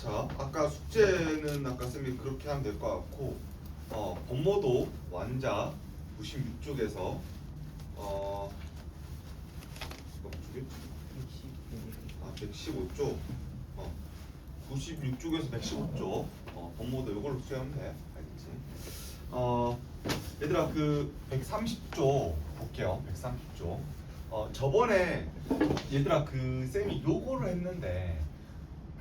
자, 아까 숙제는 아까 쌤이 그렇게 하면 될 것 같고, 번모도 완자 96쪽에서 몇 쪽이? 115쪽. 96쪽에서 115쪽. 번모도 이걸로 수행하면 돼. 알겠지? 얘들아 그 130쪽 볼게요. 130쪽. 저번에 얘들아 그 쌤이 요거를 했는데.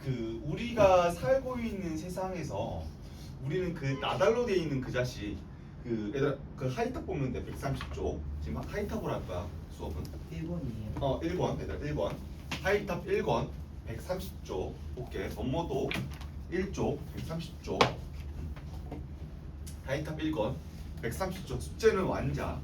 그 우리가 살고 있는 세상에서 우리는 그 나달로 돼 있는 그 자식 그 얘들아 그 하이탑 보면 돼. 130쪽 지금 하이탑으로 할 거야 수업은 1번이에요. 1번 얘들아 1번 하이탑 1권 130쪽 볼게. 번모도 1쪽 130쪽 하이탑 1권 130쪽 숙제는 완자.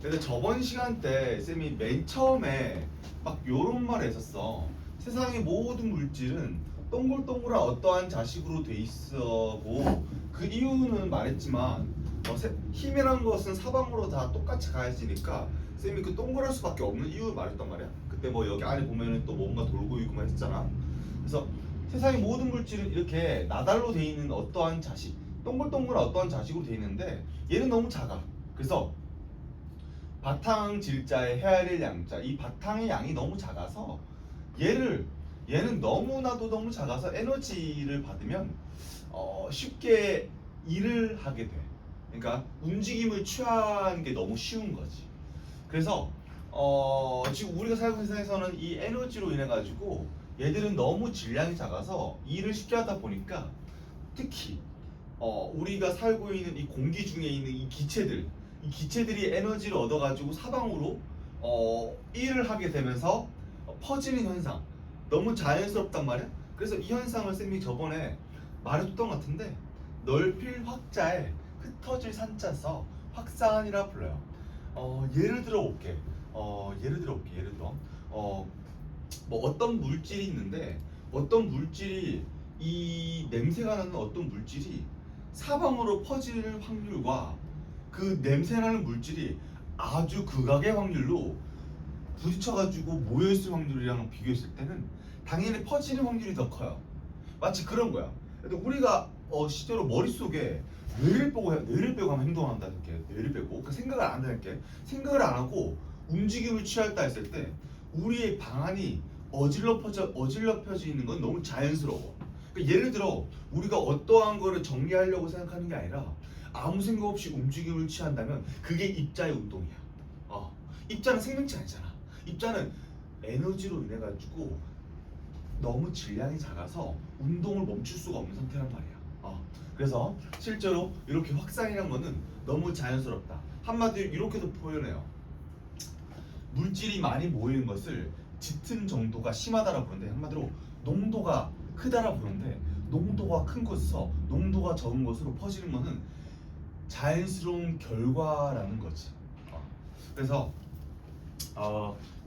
근데 저번 시간 때 쌤이 맨 처음에 막 요런 말 했었어. 세상의 모든 물질은 동글동글한 어떠한 자식으로 돼 있어고 그 이유는 말했지만 힘이란 것은 사방으로 다 똑같이 가해지니까 쌤이 그 동그랄 수밖에 없는 이유를 말했단 말이야. 그때 뭐 여기 안에 보면은 또 뭔가 돌고 있고 만 했잖아. 그래서 세상의 모든 물질은 이렇게 나달로 돼 있는 어떠한 자식, 동글동글한 어떠한 자식으로 돼 있는데 얘는 너무 작아. 그래서 바탕 질자에 헤아릴 양자, 이 바탕의 양이 너무 작아서 얘는 너무나도 너무 작아서 에너지를 받으면 쉽게 일을 하게 돼. 그러니까 움직임을 취하는 게 너무 쉬운 거지. 그래서 지금 우리가 살고 있는 세상에서는 이 에너지로 인해 가지고 얘들은 너무 질량이 작아서 일을 쉽게 하다 보니까 특히 우리가 살고 있는 이 공기 중에 있는 이 기체들이 에너지를 얻어 가지고 사방으로 일을 하게 되면서 퍼지는 현상 너무 자연스럽단 말이야. 그래서 이 현상을 쌤이 저번에 말해줬던 것 같은데 넓힐 확자에 흩어질 산자서 확산이라 불러요. 예를 들어 볼게. 예를 들어 뭐 어떤 물질이 있는데 어떤 물질이 이 냄새가 나는 어떤 물질이 사방으로 퍼질 확률과 그 냄새나는 물질이 아주 극악의 확률로 부딪혀가지고 모여있을 확률이랑 비교했을 때는 당연히 퍼지는 확률이 더 커요. 마치 그런 거야. 근데 우리가 실제로 머릿속에 뇌를 빼고 하면 행동한다는 게 뇌를 빼고 그러니까 생각을 안 한다는 게 생각을 안 하고 움직임을 취할다 했을 때 우리의 방안이 어질러펴지는 건 너무 자연스러워. 그러니까 예를 들어 우리가 어떠한 거를 정리하려고 생각하는 게 아니라 아무 생각 없이 움직임을 취한다면 그게 입자의 운동이야. 입자는 생명체 아니잖아. 입자는 에너지로 인해 가지고 너무 질량이 작아서 운동을 멈출 수가 없는 상태란 말이야. 그래서 실제로 이렇게 확산이란 거는 너무 자연스럽다. 한마디로 이렇게도 표현해요. 물질이 많이 모이는 것을 짙은 정도가 심하다라 부르는데 한마디로 농도가 크다라 부르는데 농도가 큰 곳에서 농도가 적은 곳으로 퍼지는 것은 자연스러운 결과라는 거지. 그래서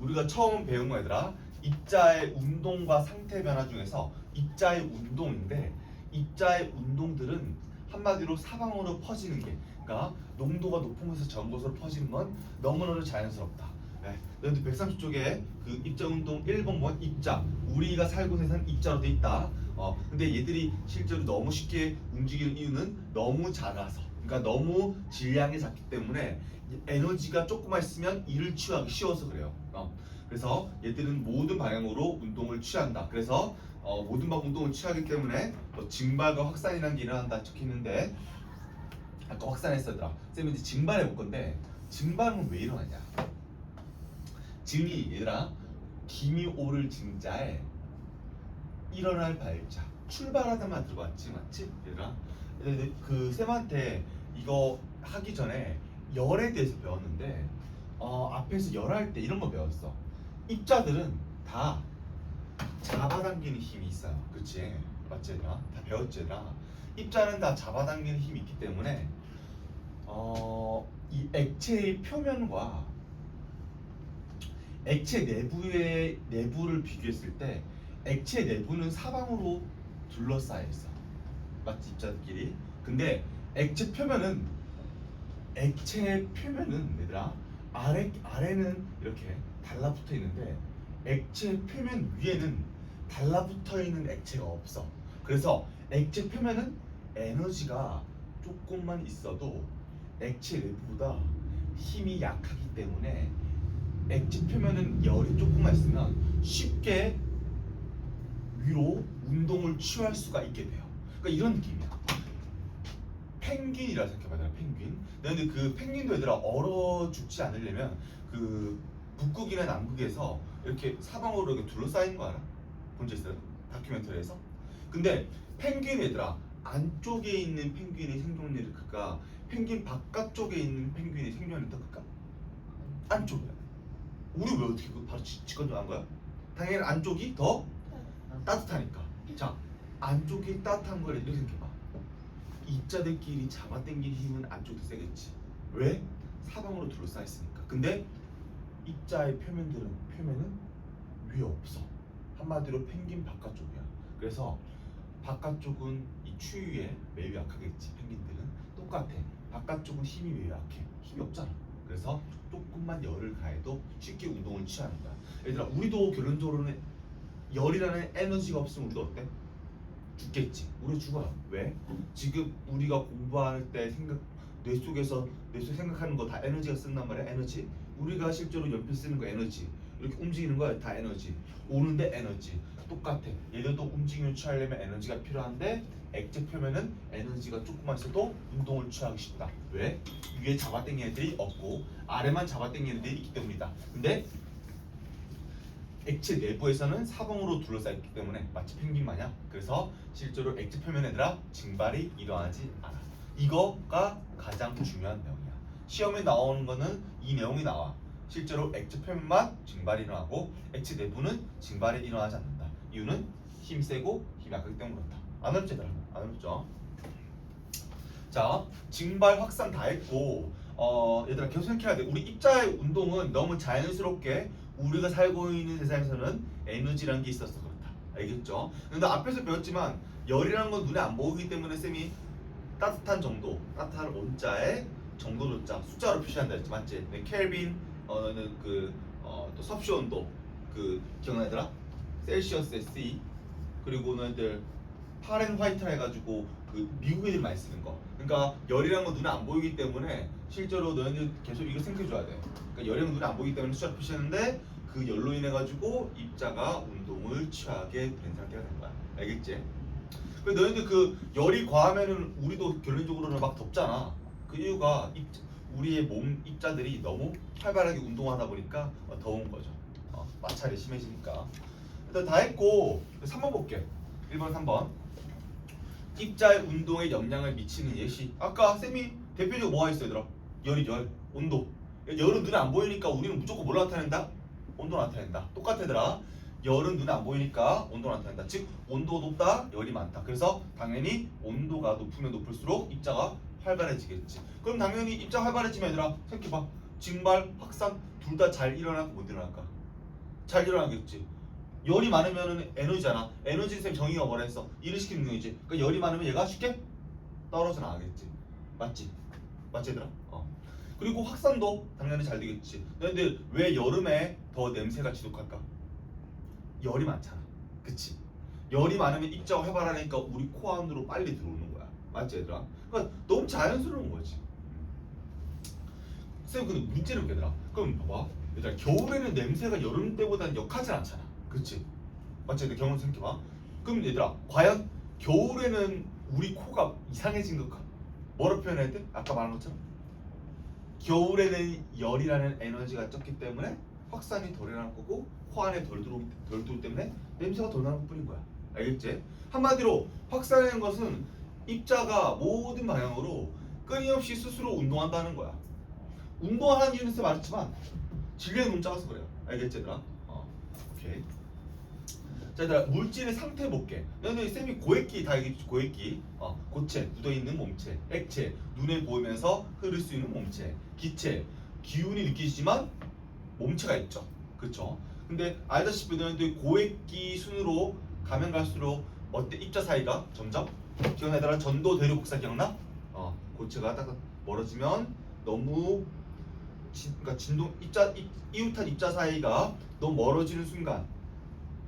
우리가 처음 배운 거 얘들아 입자의 운동과 상태 변화 중에서 입자의 운동인데 입자의 운동들은 한마디로 사방으로 퍼지는 게 그러니까 농도가 높은 곳에서 적은 곳으로 퍼지는 건 너무나도 자연스럽다. 네. 130쪽에 그 입자 운동 1번번 입자 우리가 살고 있는 세상 입자로 돼 있다. 근데 얘들이 실제로 너무 쉽게 움직이는 이유는 너무 작아서 그러니까 너무 질량이 작기 때문에 에너지가 조금만 있으면 일을 취하기 쉬워서 그래요. 그래서 얘들은 모든 방향으로 운동을 취한다. 그래서 모든 방향 운동을 취하기 때문에 증발과 확산이라는 게 일어난다 적혀있는데 아까 확산했었더라. 쌤이 이제 증발해 볼 건데 증발은 왜 일어나냐? 증이 얘들아 김이 오를 증자에 일어날 발자 출발하다만 들어봤지 맞지? 얘들아 그 쌤한테 이거 하기 전에 열에 대해서 배웠는데 앞에서 열할 때 이런 거 배웠어. 입자들은 다 잡아당기는 힘이 있어요. 그치? 맞지 얘들아? 다 배웠지 얘들아? 입자는 다 잡아당기는 힘이 있기 때문에 이 액체의 표면과 액체 내부를 비교했을 때 액체 내부는 사방으로 둘러싸여 있어. 맞지? 입자들끼리. 근데 액체 표면은 얘들아 아래는 이렇게 달라붙어 있는데 액체 표면 위에는 달라붙어 있는 액체가 없어. 그래서 액체 표면은 에너지가 조금만 있어도 액체 내부보다 힘이 약하기 때문에 액체 표면은 열이 조금만 있으면 쉽게 위로 운동을 취할 수가 있게 돼요. 그러니까 이런 느낌이야. 펭귄이라 생각해봐, 펭귄. 근데 그 펭귄도 얘들아 얼어 죽지 않으려면 그 북극이나 남극에서 이렇게 사방으로 이렇게 둘러싸인 거 알아? 본 적 있어요? 다큐멘터리에서? 근데 펭귄 얘들아 안쪽에 있는 펭귄의 생존율이 클까? 펭귄 바깥쪽에 있는 펭귄의 생존율이 더 클까? 안쪽이야. 우리 왜 어떻게 그 바로 직관적으로 한 거야? 당연히 안쪽이 더 따뜻하니까. 자, 안쪽이 따뜻한 걸 이렇게 생각해봐. 입자들끼리 잡아당긴 힘은 안쪽이 더 세겠지. 왜? 사방으로 둘러싸여 있으니까. 근데 입자의 표면은 위에 없어. 한마디로 펭귄 바깥쪽이야. 그래서 바깥쪽은 이 추위에 매우 약하겠지. 펭귄들은 똑같아. 바깥쪽은 힘이 매우 약해. 힘이 없잖아. 그래서 조금만 열을 가해도 쉽게 운동을 취하는 거야. 얘들아, 우리도 결론적으로는 열이라는 에너지가 없으면 우리도 어때? 죽겠지. 우리 죽어요. 왜? 지금 우리가 공부할 때 뇌 속에서 생각하는 거 다 에너지가 쓴단 말이야. 에너지. 우리가 실제로 연필 쓰는 거 에너지. 이렇게 움직이는 거 다 에너지. 오는데 에너지. 똑같아. 얘들도 움직임을 취하려면 에너지가 필요한데 액체 표면은 에너지가 조금만 있어도 운동을 취하기 쉽다. 왜? 위에 잡아당기는 애들이 없고 아래만 잡아당기는 애들이 있기 때문이다. 근데 액체 내부에서는 사방으로 둘러싸였기 때문에 마치 펭귄 마냥. 그래서 실제로 액체 표면에들아 증발이 일어나지 않아. 이거가 가장 중요한 내용이야. 시험에 나오는 거는 이 내용이 나와. 실제로 액체 표면만 증발이 일어나고 액체 내부는 증발이 일어나지 않는다. 이유는 힘 세고 힘 약하기 때문에 그렇다. 안 어렵지 얘들아? 안 어렵죠? 자, 증발 확산 다 했고 얘들아 계속 생각해야 돼. 우리 입자의 운동은 너무 자연스럽게 우리가 살고 있는 세상에서는 에너지라는 게 있어서 그렇다. 알겠죠? 근데 앞에서 배웠지만 열이라는 건 눈에 안 보이기 때문에 쌤이 따뜻한 정도, 따뜻한 온자의 정도조차 숫자로 표시한다 했지, 맞지? 네, 켈빈, 또 섭씨 온도, 기억나더라? 셀시어스 SE, 그리고 너희들 파렌화이트라 해가지고 미국 애들 많이 쓰는 거. 그러니까 열이라는 건 눈에 안 보이기 때문에 실제로 너희들 계속 이거 생각해줘야 돼. 그러니까 열이라는 건 눈에 안 보이기 때문에 숫자로 표시하는데 그 열로 인해 가지고 입자가 운동을 취하게 된 상태가 된 거야. 알겠지? 그래서 너희들 열이 과하면은 우리도 결론적으로는 막 덥잖아. 그 이유가 우리의 몸 입자들이 너무 활발하게 운동하다 보니까 더운 거죠. 마찰이 심해지니까. 일단 다 했고 3번 볼게. 1번, 3번. 입자의 운동에 영향을 미치는 예시. 아까 쌤이 대표적으로 뭐가 있어 얘들아? 열, 온도. 열은 눈에 안 보이니까 우리는 무조건 뭘 나타낸다? 온도 나타낸다. 똑같아 얘들아. 열은 눈에 안 보이니까 온도 나타낸다. 즉 온도가 높다, 열이 많다. 그래서 당연히 온도가 높으면 높을수록 입자가 활발해지겠지. 그럼 당연히 입자 활발해지면 얘들아 생각해봐. 증발, 확산 둘 다 잘 일어날까 못 일어날까? 잘 일어나겠지. 열이 많으면 에너지잖아. 에너지 쌤 정의가 뭐라 했어? 일을 시키는 능력이지. 그러니까 열이 많으면 얘가 쉽게 떨어져 나가겠지. 맞지? 맞지 얘들아? 그리고 확산도 당연히 잘 되겠지. 근데 왜 여름에 더 냄새가 지독할까? 열이 많잖아. 그치? 열이 많으면 입자가 활발하니까 우리 코 안으로 빨리 들어오는 거야. 맞지 얘들아? 그러니까 너무 자연스러운 거지. 쌤 근데 문제는 뭐더라? 그럼 봐봐. 얘들아 겨울에는 냄새가 여름 때보다는 역하진 않잖아. 그치? 맞지? 내 경험 생각해봐. 그럼 얘들아 과연 겨울에는 우리 코가 이상해진 걸까? 뭐로 표현해야 돼? 아까 말한 것처럼 겨울에는 열이라는 에너지가 적기 때문에 확산이 덜 일어날 거고 코 안에 덜 들어오기 때문에 냄새가 덜 나는 것 뿐인 거야. 알겠지? 한마디로 확산하는 것은 입자가 모든 방향으로 끊임없이 스스로 운동한다는 거야. 운동하는 이유는 쌤 말했지만 질량이 너무 작아서 그래요. 알겠지 얘들아? 오케이. 자 얘들아 물질의 상태 볼게. 너희 쌤이 고액기 다 얘기했지. 고액기, 고체, 묻어있는 몸체, 액체, 눈에 보이면서 흐를 수 있는 몸체, 기체, 기운이 느끼지만 몸체가 있죠. 그쵸? 근데 알다시피 너희들 고액기 순으로 가면 갈수록 어때? 입자 사이가 점점 기억나더라. 전도 대류 복사 기억나? 고체가 딱 멀어지면 너무 그러니까 진동 이웃한 입자 사이가 너무 멀어지는 순간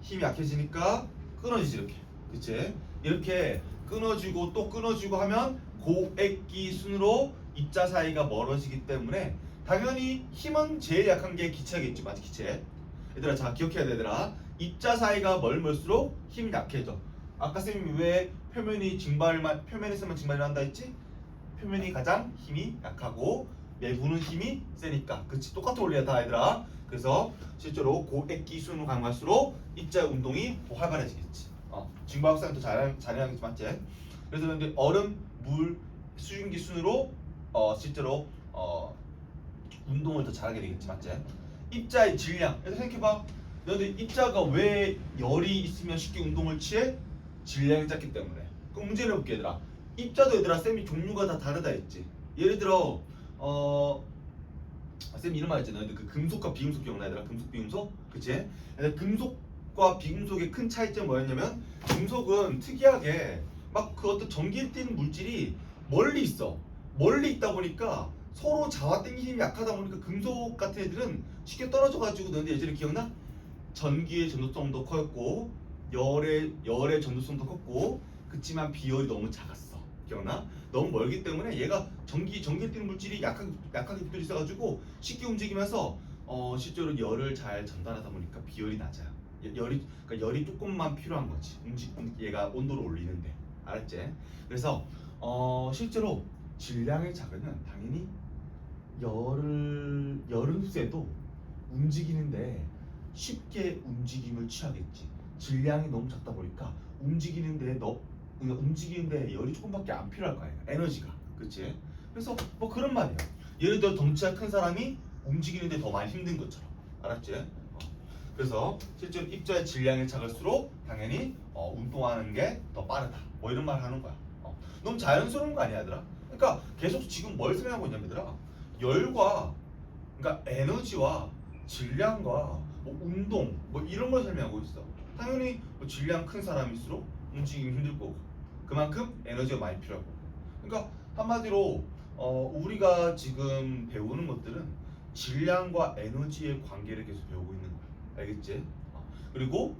힘이 약해지니까 끊어지지 이렇게. 그치? 이렇게 끊어지고 또 끊어지고 하면 고액기 순으로 입자 사이가 멀어지기 때문에 당연히 힘은 제일 약한 게 기체겠지. 맞지? 기체. 얘들아 자 기억해야 돼 얘들아. 입자 사이가 멀수록 힘이 약해져. 아까 쌤이 왜 표면에서만 증발을 한다 했지? 표면이 가장 힘이 약하고 내부는 힘이 세니까. 그치? 똑같은 원리야 다 얘들아. 그래서 실제로 고액기 순으로 강할수록 입자 운동이 더 활발해지겠지. 증발 확산도 잘해야겠지 맞지? 그래서 근데 얼음, 물, 수증기 순으로 실제로 운동을 더 잘하게 되겠지 맞지? 입자의 질량. 그래서 생각해봐. 너희들 입자가 왜 열이 있으면 쉽게 운동을 취해? 질량이 작기 때문에. 그럼 문제 내볼게 얘들아. 입자도 얘들아 쌤이 종류가 다 다르다 했지. 예를 들어 쌤 이런 말 했잖아. 너희들 그 금속과 비금속 기억나 얘들아? 금속 비금속? 그치? 근데 금속과 비금속의 큰 차이점이 뭐였냐면 금속은 특이하게 막 그 어떤 전기를 띠는 물질이 멀리 있어. 멀리 있다 보니까 서로 잡아 당기는 힘이 약하다 보니까 금속 같은 애들은 쉽게 떨어져가지고 너희들 예전에 기억나? 전기의 전도성도 커졌고 열의 전도성도 컸고 그치만 비열이 너무 작았어. 기억나? 너무 멀기 때문에 얘가 전기에 띄는 물질이 약하게 붙어 있어가지고 쉽게 움직이면서 실제로 열을 잘 전달하다 보니까 비열이 낮아요. 그러니까 열이 조금만 필요한 거지. 얘가 온도를 올리는데. 알았지? 그래서 실제로 질량이 작으면 당연히 열을 흡수해도 움직이는데 쉽게 움직임을 취하겠지. 질량이 너무 작다 보니까 움직이는데 열이 조금밖에 안 필요할 거 아니야. 에너지가. 그치? 그래서 뭐 그런 말이야. 예를 들어 덩치가 큰 사람이 움직이는데 더 많이 힘든 것처럼. 알았지? 그래서 실제로 입자의 질량이 작을수록 당연히 운동하는 게 더 빠르다. 뭐 이런 말 하는 거야. 너무 자연스러운 거 아니야, 얘들아? 그러니까 계속 지금 뭘 설명하고 있냐면 얘들아. 열과 그러니까 에너지와 질량과 뭐 운동 뭐 이런 걸 설명하고 있어. 당연히 뭐 질량 큰 사람일수록 움직이기 힘들 거고 그만큼 에너지가 많이 필요하고. 그러니까 한마디로 우리가 지금 배우는 것들은 질량과 에너지의 관계를 계속 배우고 있는 거야. 알겠지? 그리고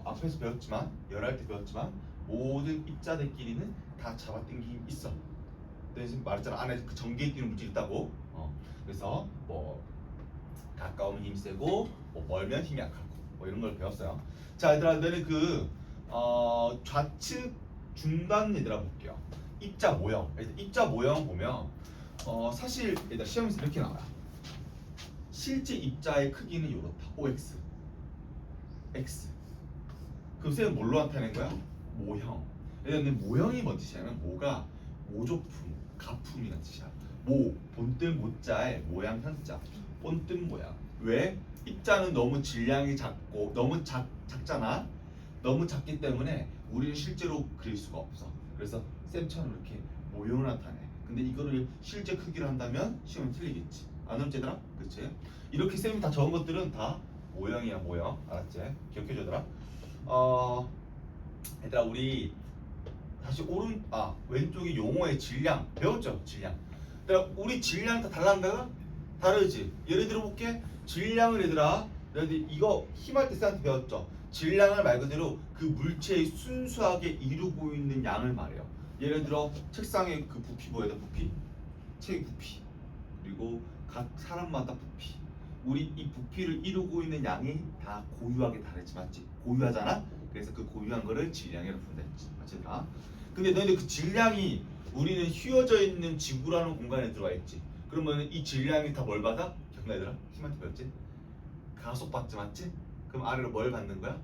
앞에서 배웠지만 열할 때 배웠지만 모든 입자들끼리는 다 잡아당김이 있어. 내가 지금 말했잖아. 안에 그 전기에 뛰는 물질이 있다고. 그래서 뭐 가까우면 힘이 세고 뭐 멀면 힘이 약하고 뭐 이런 걸 배웠어요. 자 얘들아 너네 그 좌측 중단 얘들아 볼게요. 입자 모형. 입자 모형 보면 사실 얘들아 시험에서 이렇게 나와요. 실제 입자의 크기는 이렇다. OX X. 그럼 쌤은 뭘로 나타낸 거야? 모형. 얘는 모형이 뭔 뜻이냐면 모가 모조품, 가품이라는 뜻이야. 본뜬 모자의 모양 현자, 본뜬 모양. 왜? 입자는 너무 질량이 작고 너무 작잖아. 너무 작기 때문에 우리는 실제로 그릴 수가 없어. 그래서 쌤처럼 이렇게 모형을 나타내. 근데 이거를 실제 크기로 한다면 시험은 틀리겠지. 안 그렇지 얘들아? 그치? 이렇게 쌤이 다 적은 것들은 다 모형이야 모형. 알았지? 기억해줘더라. 얘들아 우리 다시 왼쪽이 용어의 질량 배웠죠? 질량. 얘들아 우리 질량 다 달라한다가 다르지. 예를 들어 볼게. 질량을 얘들아 너희들 이거 힘할 때 쌤한테 배웠죠? 질량을 말 그대로 그 물체의 순수하게 이루고 있는 양을 말해요. 예를 들어 책상의 그 부피 뭐야? 부피, 책의 부피, 그리고 각 사람마다 부피. 우리 이 부피를 이루고 있는 양이 다 고유하게 다르지 맞지? 고유하잖아? 그래서 그 고유한 거를 질량이라고 부른다 했지 맞지? 다. 근데 너희들 그 질량이 우리는 휘어져 있는 지구라는 공간에 들어와 있지. 그러면 이 질량이 다 뭘 받아? 기억나 얘들아? 힘한테 배웠지? 가속받지 맞지? 그럼 아래로 뭘 받는 거야?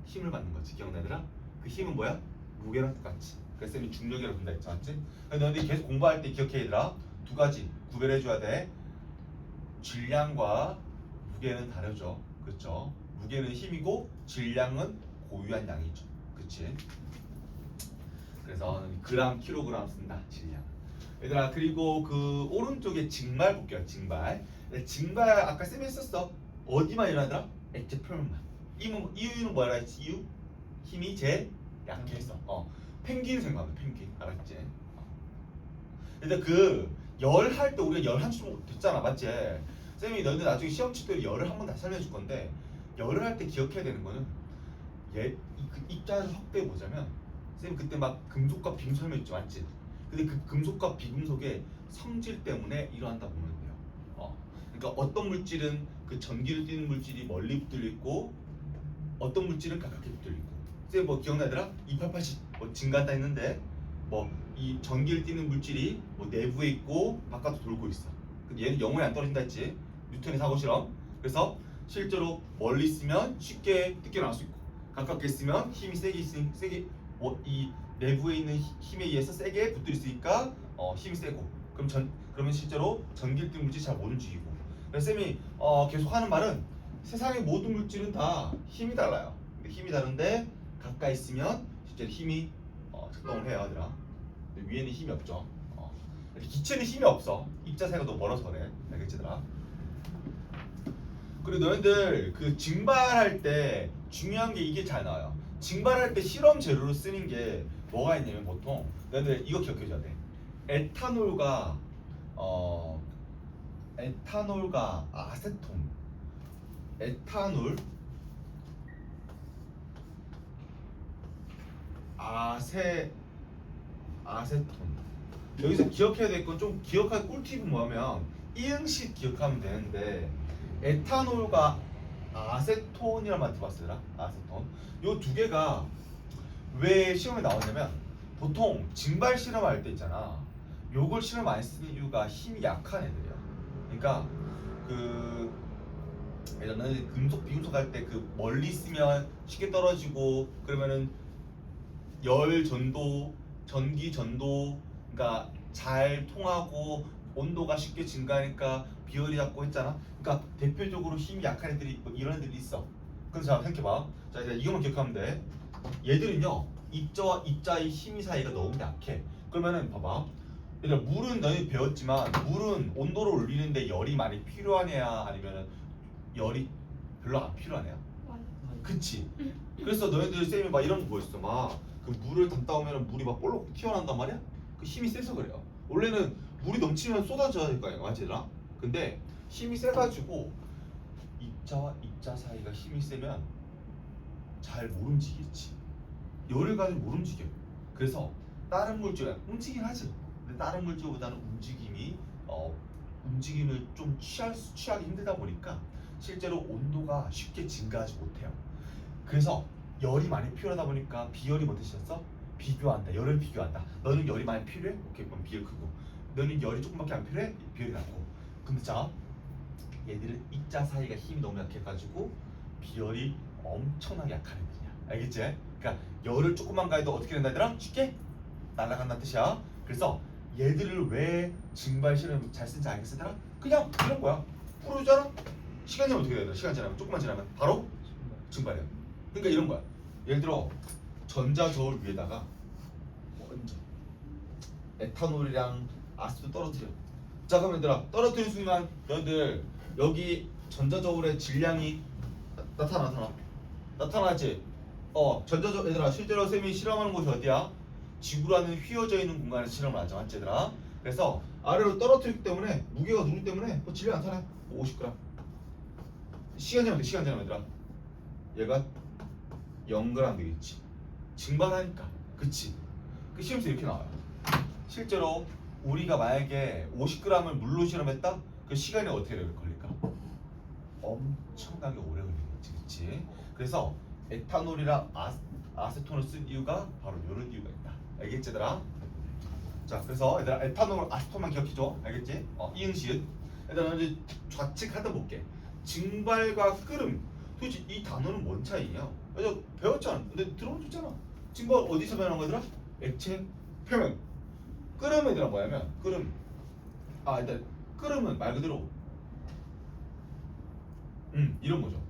힘을 받는 거지. 기억나 얘들아? 그 힘은 뭐야? 무게랑 똑같지. 그래서 쌤이 중력이라고 부른다 했지 맞지? 근데 너희들이 계속 공부할 때 기억해 얘들아. 두 가지 구별해줘야 돼. 질량과 무게는 다르죠. 그렇죠? 무게는 힘이고 질량은 고유한 양이죠. 그치? 그래서 그램, 킬로그램 쓴다. 질량. 얘들아 그리고 그 오른쪽에 증발 볼게요. 증발. 증발 아까 쌤이 했었어. 어디만 일어나더라? 액체 표면만. 이유는 뭐라 했지? 이유? 힘이 제일 약해서. 펭귄 생각하면 펭귄. 알았지? 근데 그 열 할 때 우리가 열 한 주 정도 됐잖아. 맞지? 쌤이 너희들 나중에 시험 칠 때 열을 한 번 다시 설명해 줄 건데 열을 할 때 기억해야 되는 거는 그 입자를 확대해 보자면 쌤 그때 막 금속과 비금 설명했죠, 맞지? 근데 그 금속과 비금속의 성질 때문에 일어난다 보면 돼요. 그러니까 어떤 물질은 그 전기를 띠는 물질이 멀리 붙들려 있고 어떤 물질은 가깝게 붙들려 있고. 쌤 뭐 기억나더라? 2880 뭐 증가한다 했는데 뭐 이 전기를 띠는 물질이 뭐 내부에 있고 바깥으로 돌고 있어. 근데 얘는 영원히 안 떨어진다 했지. 뉴턴의 사고 실험. 그래서 실제로 멀리 있으면 쉽게 뜯겨나올 수 있고 가깝게 있으면 힘이 세게 이 내부에 있는 힘에 의해서 세게 붙들 있으니까 힘이 세고 그러면 실제로 전기를 띠는 물질이 잘 못 움직이고. 그래서 쌤이 계속 하는 말은 세상의 모든 물질은 다 힘이 달라요. 근데 힘이 다른데 가까이 있으면 실제로 힘이 작동을 해요, 얘들아. 근데 위에는 힘이 없죠. 기체는 힘이 없어. 입자 사이가 너무 멀어서 그래. 알겠지, 얘들아? 그리고 너희들 그 증발할 때 중요한 게 이게 잘 나와요. 증발할 때 실험 재료로 쓰는 게 뭐가 있냐면 보통 너희들 이거 기억해줘야 돼. 에탄올과 아세톤, 에탄올, 아세톤. 여기서 기억해야 될 건 좀 기억할 꿀팁은 뭐냐면 이응식 기억하면 되는데 에탄올과 아세톤이란 말 들어봤어요? 아세톤. 요 두 개가 왜 시험에 나오냐면 보통 증발 실험할 때 있잖아. 요걸 실험 많이 쓰는 이유가 힘이 약한 애들이야. 그러니까 예를 들어 금속 비금속 할 때 그 멀리 있으면 쉽게 떨어지고 그러면은 열 전도, 전기 전도 그러니까 잘 통하고 온도가 쉽게 증가하니까 비열이 잡고 했잖아. 그러니까 대표적으로 힘이 약한 애들이 뭐 이런 애들이 있어. 그래서 자 생각해봐. 자 이제 이것만 기억하면 돼. 얘들은요 입자와 입자의 힘이 사이가 너무 약해. 그러면은 봐봐. 얘들아 물은 너희 배웠지만 물은 온도를 올리는데 열이 많이 필요한 애야 아니면은 열이 별로 안 필요한 애야? 그치? 그래서 너희들 쌤이 막 이런 거 보였어. 막 그 물을 담다 오면 물이 막 볼록 튀어나온단 말이야? 그 힘이 세서 그래요. 원래는 물이 넘치면 쏟아져야 될 거 아니야, 맞지 얘들아? 근데 힘이 세가지고 입자와 입자 사이가 힘이 세면 잘 못 움직이지. 열을 가지고 못 움직여. 그래서 다른 물질은 움직이긴 하지. 근데 다른 물질보다는 움직임을 좀 취하기 힘들다 보니까 실제로 온도가 쉽게 증가하지 못해요. 그래서 열이 많이 필요하다 보니까 비열이 뭐 뜻이었어? 비교한다. 열을 비교한다. 너는 열이 많이 필요해? 오케이, 그럼 비열 크고. 너는 열이 조금밖에 안 필요해? 비열이 낮고. 근데 자, 얘들은 입자 사이가 힘이 너무 약해가지고 비열이 엄청나게 약한 애들이야. 알겠지? 그러니까 열을 조금만 가해도 어떻게 된다 얘들아? 쉽게 날아간다는 뜻이야. 그래서 얘들을 왜 증발 실험 잘 쓴지 알겠어 얘들아? 그냥 이런 거야. 풀어주잖아? 시간 지나면 어떻게 돼요? 시간 지나면 조금만 지나면 바로 증발해요. 그러니까 이런 거야. 예를 들어 전자저울 위에다가 먼저 에탄올이랑 아세톤 떨어뜨려. 자 그럼 얘들아 떨어뜨린 순간 너희들 여기 전자저울의 질량이 나타나지. 전자저울 얘들아 실제로 쌤이 실험하는 곳이 어디야? 지구라는 휘어져 있는 공간에서 실험을 하죠, 맞지 얘들아? 그래서 아래로 떨어뜨리기 때문에 무게가 누르기 때문에 질량 안 타네. 50g. 시간 지나면 돼. 시간 지나면 얘들아 얘가 0g 되겠지. 증발하니까. 그치? 그 시험에서 이렇게 나와요. 실제로 우리가 만약에 50g을 물로 실험했다? 그 시간이 어떻게 걸릴까? 엄청나게 오래 걸리겠지. 그치? 그래서 에탄올이랑 아세톤을 쓴 이유가 바로 이런 이유가 있다. 알겠지 얘들아? 자 그래서 얘들아 에탄올 아세톤만 기억해줘. 알겠지? 이응시은 얘들아 이제 좌측 하다 볼게. 증발과 끓음. 도대체 이 단어는 뭔 차이냐? 그래서 배웠잖아. 근데 들어보셨잖아. 증발 어디서 변한 거더라? 액체 표면. 끓음 얘들아 뭐냐면 끓음. 일단 끓음은 말 그대로 이런 거죠.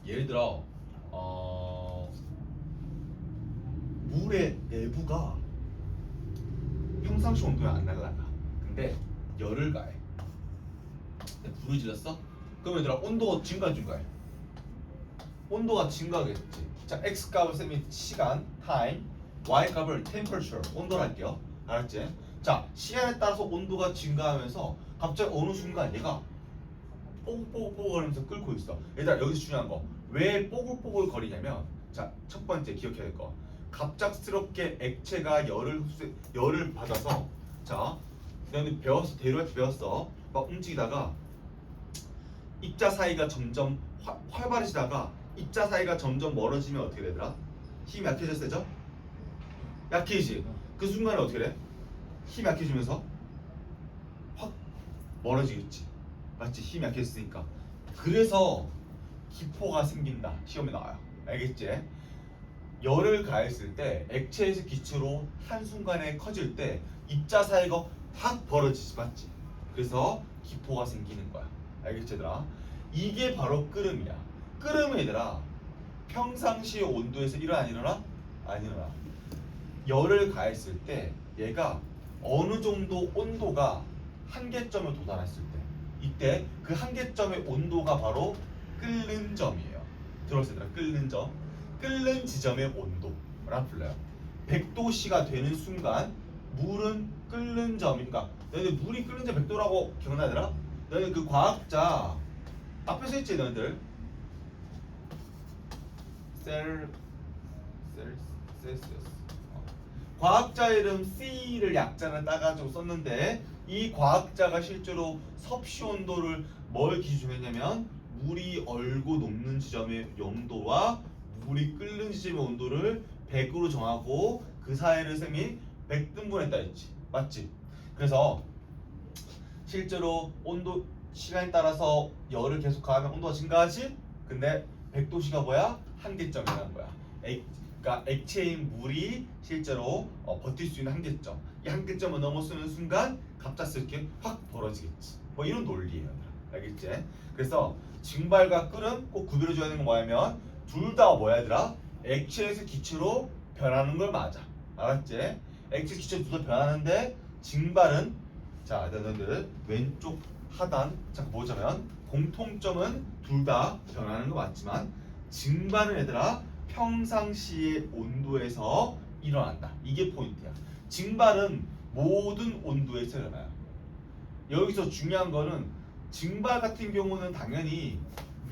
예를 들어 물의 내부가 평상시 온도에 안 날아가. 근데 열을 가해. 근데 불을 질렀어? 그러면 얘들아 온도가 증가해. 온도가 증가하겠지. 자, x 값을 쌤이 시간, time, y 값을 temperature, 온도로 할게요. 알았지? 자, 시간에 따라서 온도가 증가하면서 갑자기 어느 순간 얘가 뽀글뽀글 거리면서 끓고 있어. 얘들아 여기서 중요한 거 왜 뽀글뽀글 거리냐면 자 첫 번째 기억해야 될 거 갑작스럽게 액체가 열을 받아서 자 너는 배웠어 대류할 배웠어 막 움직이다가 입자 사이가 점점 활발해지다가 입자 사이가 점점 멀어지면 어떻게 되더라? 힘이 약해졌어 약해지지. 그 순간에 어떻게 돼? 힘이 약해지면서 확 멀어지겠지. 맞지? 힘이 약해졌으니까. 그래서 기포가 생긴다. 시험에 나와요. 알겠지? 열을 가했을 때 액체에서 기초로 한순간에 커질 때 입자 사이가 확 벌어지지. 맞지? 그래서 기포가 생기는 거야. 알겠지 얘들아? 이게 바로 끓음이야. 끓음 얘들아 평상시 온도에서 일어나 안 일어나? 안 일어나. 열을 가했을 때 얘가 어느 정도 온도가 한계점에 도달했을 때 이때 그 한계점의 온도가 바로 끓는 점이에요. 들었어요 얘들아? 끓는 점. 끓는 지점의 온도라고 불러요. 100도씨가 되는 순간 물은 끓는 점이 그러니까 너희들 물이 끓는 점 100도라고 기억나더라? 너희들 그 과학자 앞에 써있지 너희들 셀시어스 과학자 이름 C를 약자는 따가지고 썼는데 이 과학자가 실제로 섭씨 온도를 뭘 기준으로 했냐면 물이 얼고 녹는 지점의 온도와 물이 끓는 지점의 온도를 100으로 정하고 그 사이를 쌤이 100등분했다 했지. 맞지? 그래서 실제로 온도 시간에 따라서 열을 계속 가하면 온도가 증가하지? 근데 100도씨가 뭐야? 한계점이라는 거야. 그러니까 액체인 물이 실제로 버틸 수 있는 한계점. 이 한계점을 넘어서는 순간 갑작스럽게 확 벌어지겠지. 뭐 이런 논리예요. 알겠지? 그래서 증발과 끓음 꼭 구별해줘야 되는 건 뭐냐면 둘 다 뭐야 얘들아? 액체에서 기체로 변하는 걸 맞아. 알았지? 액체 기체로 둘 다 변하는데 증발은 자 너희들 왼쪽 하단 자 보자면 공통점은 둘 다 변하는 거 맞지만 증발은 얘들아 평상시의 온도에서 일어난다. 이게 포인트야. 증발은 모든 온도에서 일어나요. 여기서 중요한 거는 증발 같은 경우는 당연히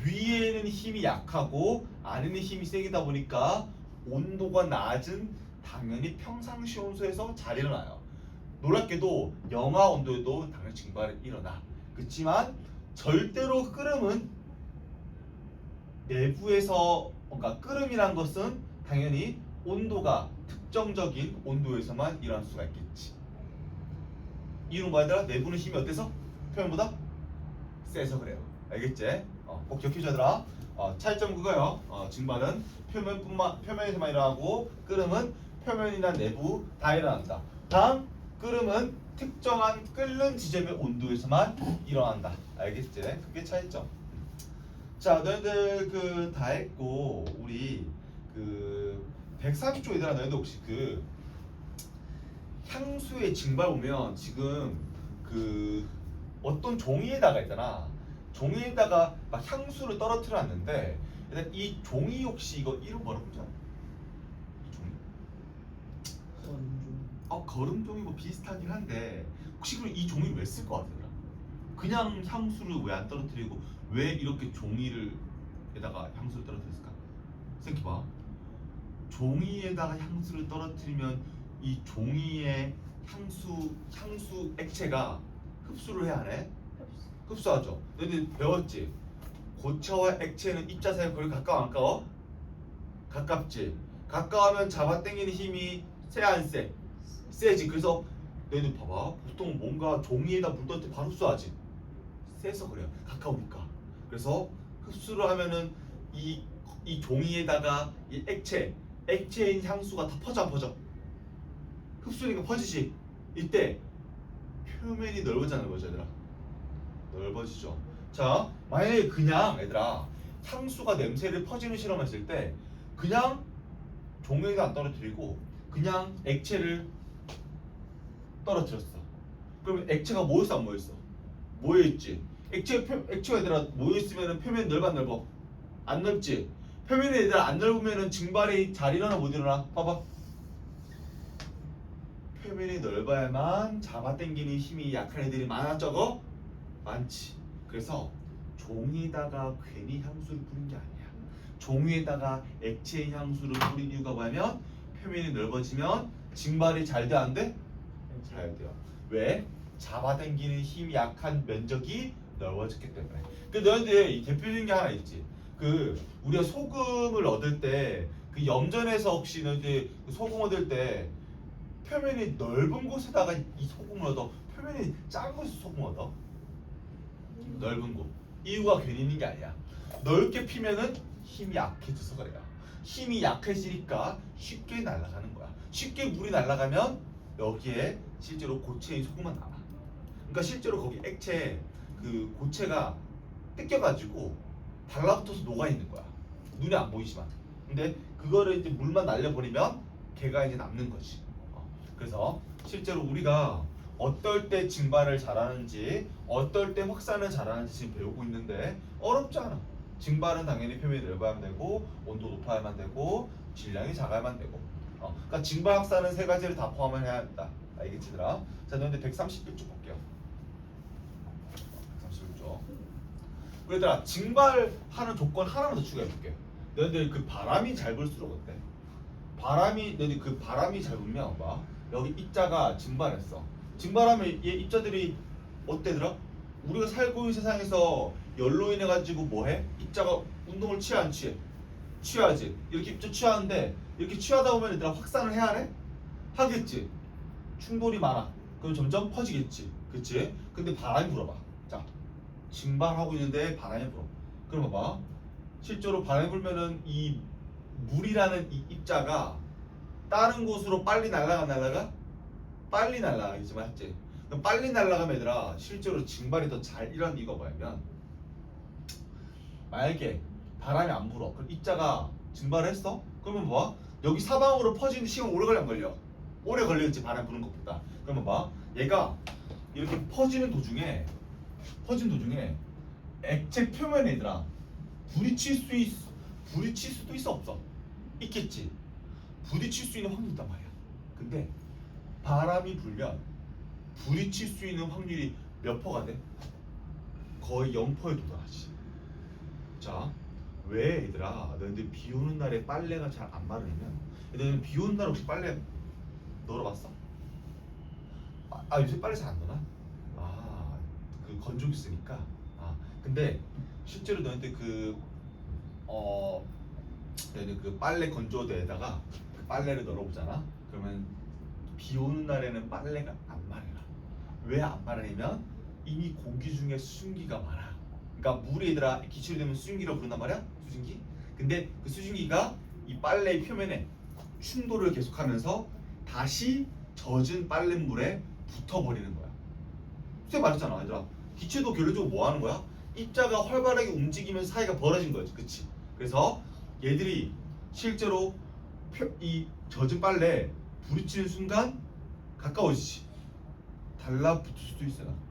위에는 힘이 약하고 아래는 힘이 세기다 보니까 온도가 낮은 당연히 평상시 온도에서 잘 일어나요. 놀랍게도 영하 온도에도 당연히 증발이 일어나. 그렇지만 절대로 끓음은 내부에서 그러니까 끓음이란 것은 당연히 온도가 특정적인 온도에서만 일어날 수가 있겠지. 이유는 뭐야? 내부는 힘이 어때서? 표면보다 세서 그래요. 알겠지? 꼭 기억해줘야더라. 차이점 그거요. 증발은 표면에서만 일어나고 끓음은 표면이나 내부 다 일어난다. 다음 끓음은 특정한 끓는 지점의 온도에서만 일어난다. 알겠지? 그게 차이점. 자, 너희들 그 다 했고 우리 그 140조 얘들아 너희들 혹시 그 향수의 증발 보면 지금 그 어떤 종이에다가 있잖아. 종이에다가 막 향수를 떨어뜨려 놨는데 일단 이 종이 혹시 이거 이름 뭐라고 그러지 않아? 이 종이? 거름종이 뭐 비슷하긴 한데 혹시 그럼 이 종이 왜 쓸 것 같아? 그냥 향수를 왜 안 떨어뜨리고 왜 이렇게 종이를 에다가 향수를 떨어뜨렸을까? 생각해봐. 종이에다가 향수를 떨어뜨리면 이 종이의 향수 액체가 흡수를 해 안 해? 흡수하죠. 너희들 배웠지? 고체와 액체는 입자 사이 거리 가까워 안 가까워? 가깝지. 가까우면 잡아당기는 힘이 세 안 세? 세지. 그래서 너희들 봐봐. 보통 뭔가 종이에다 물 떨어뜨리면 바로 흡수하지. 세서 그래요. 가까우니까. 그래서 흡수를 하면은 이 종이에다가 이 액체인 향수가 다 퍼져 안 퍼져? 흡수니까 퍼지지. 이때 표면이 넓어지는 거죠 얘들아. 넓어지죠. 자 만약에 그냥 얘들아 향수가 냄새를 퍼지는 실험했을 때 그냥 종이에다 안 떨어뜨리고 그냥 액체를 떨어뜨렸어. 그러면 액체가 모였어 안 모였어? 모여있지. 액체가 얘들아 모여있으면 표면이 넓어 안 넓어? 안 넓지. 표면이 얘들아 안 넓으면 증발이 잘 일어나 못 일어나? 봐봐. 표면이 넓어야만 잡아당기는 힘이 약한 애들이 많아 적어? 많지. 그래서 종이에다가 괜히 향수를 뿌린 게 아니야. 종이에다가 액체 향수를 뿌린 이유가 뭐냐면 표면이 넓어지면 증발이 잘 돼, 안 돼? 잘 돼요. 왜? 잡아당기는 힘이 약한 면적이 넓어졌기 때문에. 그 너희들 이 대표적인 게 하나 있지. 그 우리가 소금을 얻을 때 그 염전에서 혹시 너희들 그 소금 얻을 때 표면이 넓은 곳에다가 이 소금을 얻어, 표면이 작은 곳에서 소금 얻어. 넓은 곳. 이유가 괜히 있는 게 아니야. 넓게 피면은 힘이 약해져서 그래요. 힘이 약해지니까 쉽게 날아가는 거야. 쉽게 물이 날아가면 여기에 실제로 고체인 소금만 남아. 그러니까 실제로 거기 액체 그 고체가 뜯겨가지고 달라붙어서 녹아 있는 거야. 눈에 안 보이지만. 근데 그거를 이제 물만 날려버리면 걔가 이제 남는 거지. 그래서 실제로 우리가 어떨 때 증발을 잘하는지, 어떨 때 확산을 잘하는지 지금 배우고 있는데 어렵지 않아. 증발은 당연히 표면이 넓어야만 되고, 온도 높아야만 되고, 질량이 작아야만 되고. 그러니까 증발, 확산은 세 가지를 다 포함을 해야 한다. 알겠지, 얘들아? 자, 너희들 131쪽 볼게요. 131쪽. 얘들아, 증발하는 조건 하나만 더 추가해볼게. 너희들 그 바람이 잘 불수록 어때? 너희들 그 바람이 잘 불면 봐. 여기 입자가 증발했어. 증발하면 얘 입자들이 어때더라? 우리가 살고 있는 세상에서 열로 인해 가지고 뭐해? 입자가 운동을 취해 안 취해? 취하지. 이렇게 입자 취하는데 이렇게 취하다 보면 얘들아 확산을 해야 해? 하겠지. 충돌이 많아. 그럼 점점 퍼지겠지. 그치? 근데 바람이 불어봐. 자, 증발하고 있는데 바람이 불어. 그럼 봐봐. 실제로 바람이 불면은 이 물이라는 이 입자가 다른 곳으로 빨리 날아가? 빨리 날아가겠지, 맞지? 그럼 빨리 날아가면 얘들아 실제로 증발이 더 잘 일어나는 이유가 뭐냐면, 만약에 바람이 안 불어, 그럼 입자가 증발을 했어? 그러면 뭐? 여기 사방으로 퍼지는 시간 오래 걸려 안 걸려? 오래 걸리겠지, 바람 부는 것보다. 그러면 봐, 얘가 이렇게 퍼지는 도중에 액체 표면에 얘들아 부딪힐 수도 있어, 없어? 있겠지. 부딪힐 수 있는 확률이 있단 말이야. 근데 바람이 불면 부딪힐 수 있는 확률이 몇 퍼가 돼? 거의 0%에 도달하지. 자, 왜 얘들아 너희들 비 오는 날에 빨래가 잘 안 마르면, 너희들 비 오는 날 혹시 빨래 널어봤어? 요새 빨래 잘 안 넣나? 그 건조기 쓰니까. 근데 실제로 너희들 너희들 그 빨래 건조대에다가 그 빨래를 널어보잖아. 그러면 비 오는 날에는 빨래가 안 마르나. 왜 안 마르냐면 이미 공기 중에 수증기가 많아. 그러니까 물이 얘들아 기출이 되면 수증기라고 부른단 말이야. 수증기. 근데 그 수증기가 이 빨래의 표면에 충돌을 계속하면서 다시 젖은 빨랫물에 붙어버리는 거야. 선생님 말했잖아, 얘들아. 기체도 결론적으로 뭐 하는 거야? 입자가 활발하게 움직이면서 사이가 벌어진 거지, 그치? 그래서 얘들이 실제로 이 젖은 빨래에 부딪히는 순간 가까워지지. 달라붙을 수도 있어요.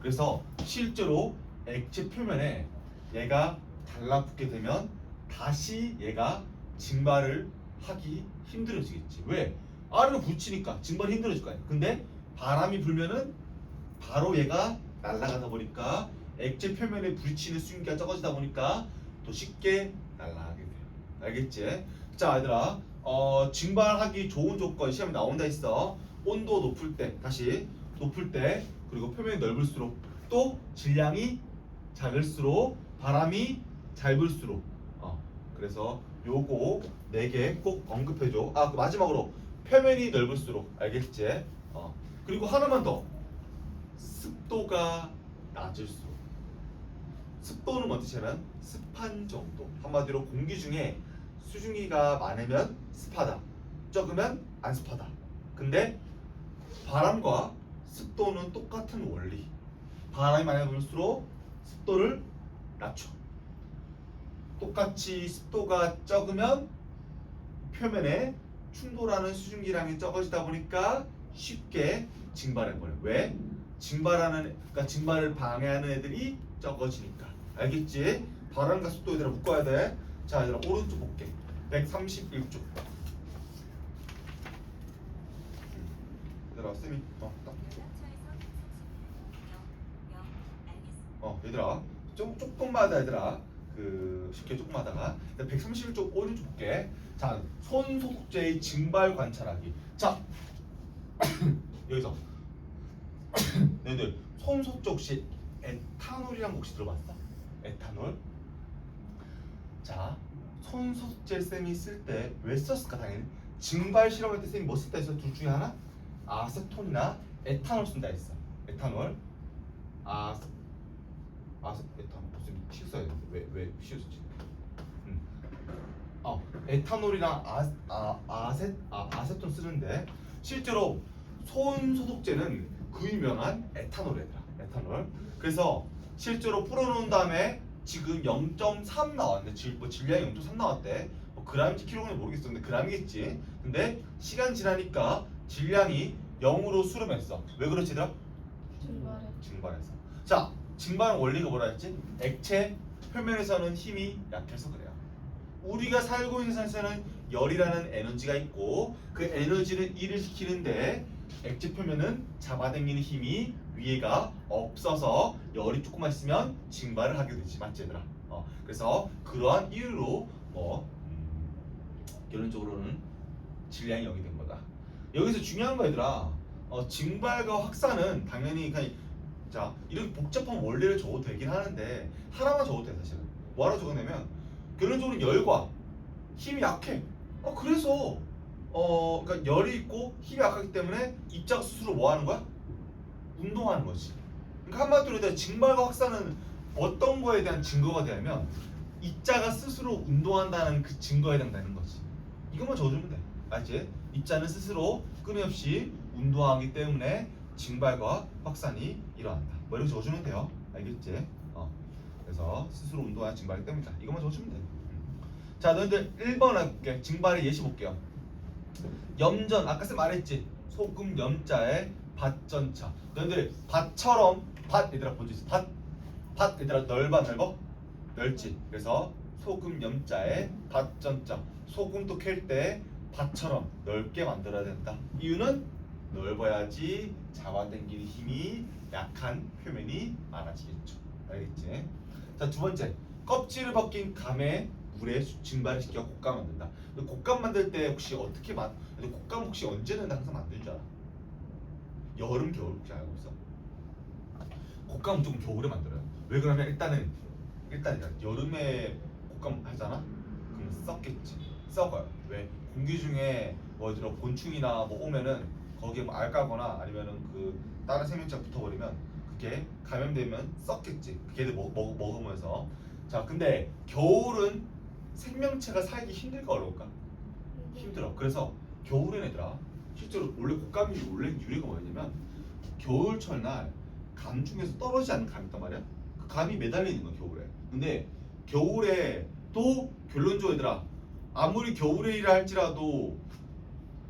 그래서 실제로 액체 표면에 얘가 달라붙게 되면 다시 얘가 증발을 하기 힘들어지겠지. 왜? 아래로 붙이니까 증발이 힘들어질 거 아니야. 근데 바람이 불면은 바로 얘가 날아가다 보니까 액체 표면에 부딪히는 수증기가 적어지다 보니까 더 쉽게 날아가게 돼요. 알겠지? 자, 얘들아, 증발하기 좋은 조건 시험에 나온다 했어. 온도 높을 때, 다시 높을 때, 그리고 표면이 넓을수록, 또 질량이 작을수록, 바람이 잘 불수록. 그래서 요거 4개 꼭 언급해줘. 그 마지막으로 표면이 넓을수록, 알겠지? 그리고 하나만 더. 습도가 낮을수록. 습도는 뭔지 하면 습한 정도. 한마디로 공기 중에 수증기가 많으면 습하다, 적으면 안 습하다. 근데 바람과 습도는 똑같은 원리. 바람이 많이 불수록 습도를 낮춰. 똑같이 습도가 적으면 표면에 충돌하는 수증기량이 적어지다 보니까 쉽게 증발해버려. 왜? 그러니까 증발을 방해하는 애들이 적어지니까. 알겠지? 바람과 습도 얘들아 묶어야 돼. 자, 얘들아 오른쪽 볼게. 131쪽. 얘들아 쌤이 얘들아 조금만 하다 얘들아. 쉽게 조금만 하다가 131쪽 오른쪽 볼게. 자, 손소독제의 증발 관찰하기. 자, 여기서 너희들 손소독제 혹시 에탄올이란 거 혹시 들어봤어? 에탄올. 자, 손소독제 쌤이 쓸 때 왜 썼을까? 당연히 증발 실험할 때 쌤이 뭐 쓸 때 했어? 둘 중에 하나? 아세톤이나 에탄올 쓴다 했어. 에탄올. 에탄올 무슨 시 써야 돼? 왜 시였지? 에탄올이랑 아세톤 쓰는데 실제로 손소독제는 그 유명한 에탄올이더라. 에탄올. 그래서 실제로 풀어놓은 다음에 지금 0.3 나왔는데 질량이 0.3 나왔대. 그램인지 킬로그램인지 모르겠어. 근데 그램이겠지. 근데 시간 지나니까 질량이 0으로 수렴했어. 왜 그렇지 얘들아? 증발해서. 자, 증발은 원리가 뭐라 했지? 액체 표면에서는 힘이 약해서 그래요. 우리가 살고 있는 세상에는 열이라는 에너지가 있고 그 에너지를 일을 시키는데 액체 표면은 잡아당기는 힘이 위에가 없어서 열이 조금만 있으면 증발을 하게 되지. 맞지 얘들아? 그래서 그러한 이유로 결론적으로는 질량이 0이 된 거다. 여기서 중요한 거 얘들아, 증발과 확산은 당연히 그냥 자 이렇게 복잡한 원리를 적어도 되긴 하는데 하나만 적어도 돼. 사실은 뭐하러 적어내면 결론적으로 열과 힘이 약해. 그래서 그러니까 열이 있고 힘이 약하기 때문에 입자가 스스로 뭐 하는 거야? 운동하는 거지. 그러니까 한마디로 얘들아, 증발과 확산은 어떤 거에 대한 증거가 되냐면 입자가 스스로 운동한다는 그 증거에 해당되는 거지. 이것만 적어주면 돼. 알지? 입자는 스스로 끊임없이 운동하기 때문에 증발과 확산이 일어난다. 뭐 이렇게 적어주면 돼요. 알겠지? 그래서 스스로 운동하는 증발이기 때문이다. 이것만 적어주면 돼. 자, 너희들 1번 할게. 증발의 예시 볼게요. 염전, 아까 쌤 말했지? 소금 염자의 밭전차. 너희들 밭처럼, 밭 얘들아 본적 있어? 밭 얘들아 넓어? 넓지. 그래서 소금 염자의 밭전자. 소금도 캘 때 밭처럼 넓게 만들어야 된다. 이유는 넓어야지 잡아당기는 힘이 약한 표면이 많아지겠죠. 알겠지? 자, 두 번째. 껍질을 벗긴 감에 물에 증발을 시켜 곶감 만든다. 곶감 만들 때 혹시 어떻게 곶감 혹시 언제 는데 항상 만드는 줄 알아? 여름, 겨울 혹시 알고 있어? 곶감 무조건 겨울에 만들어요. 왜 그러면 일단 여름에 곶감 하잖아? 그럼 썩겠지. 썩어요. 왜? 공기 중에 뭐 들어 곤충이나 뭐 오면은 거기에 뭐 알까거나 아니면은 그 다른 생명체가 붙어버리면 그게 감염되면 썩겠지. 걔들 먹으면서. 자, 근데 겨울은 생명체가 살기 힘들까 어려울까? 힘들어. 그래서 겨울엔 얘들아 실제로 원래 곶감이 원래 유래가 뭐냐면 겨울철 날 감 중에서 떨어지지 않는 감이 있단 말이야. 그 감이 매달려 있는 거야 겨울에. 근데 겨울에 또 결론적으로 얘들아 아무리 겨울이라 할지라도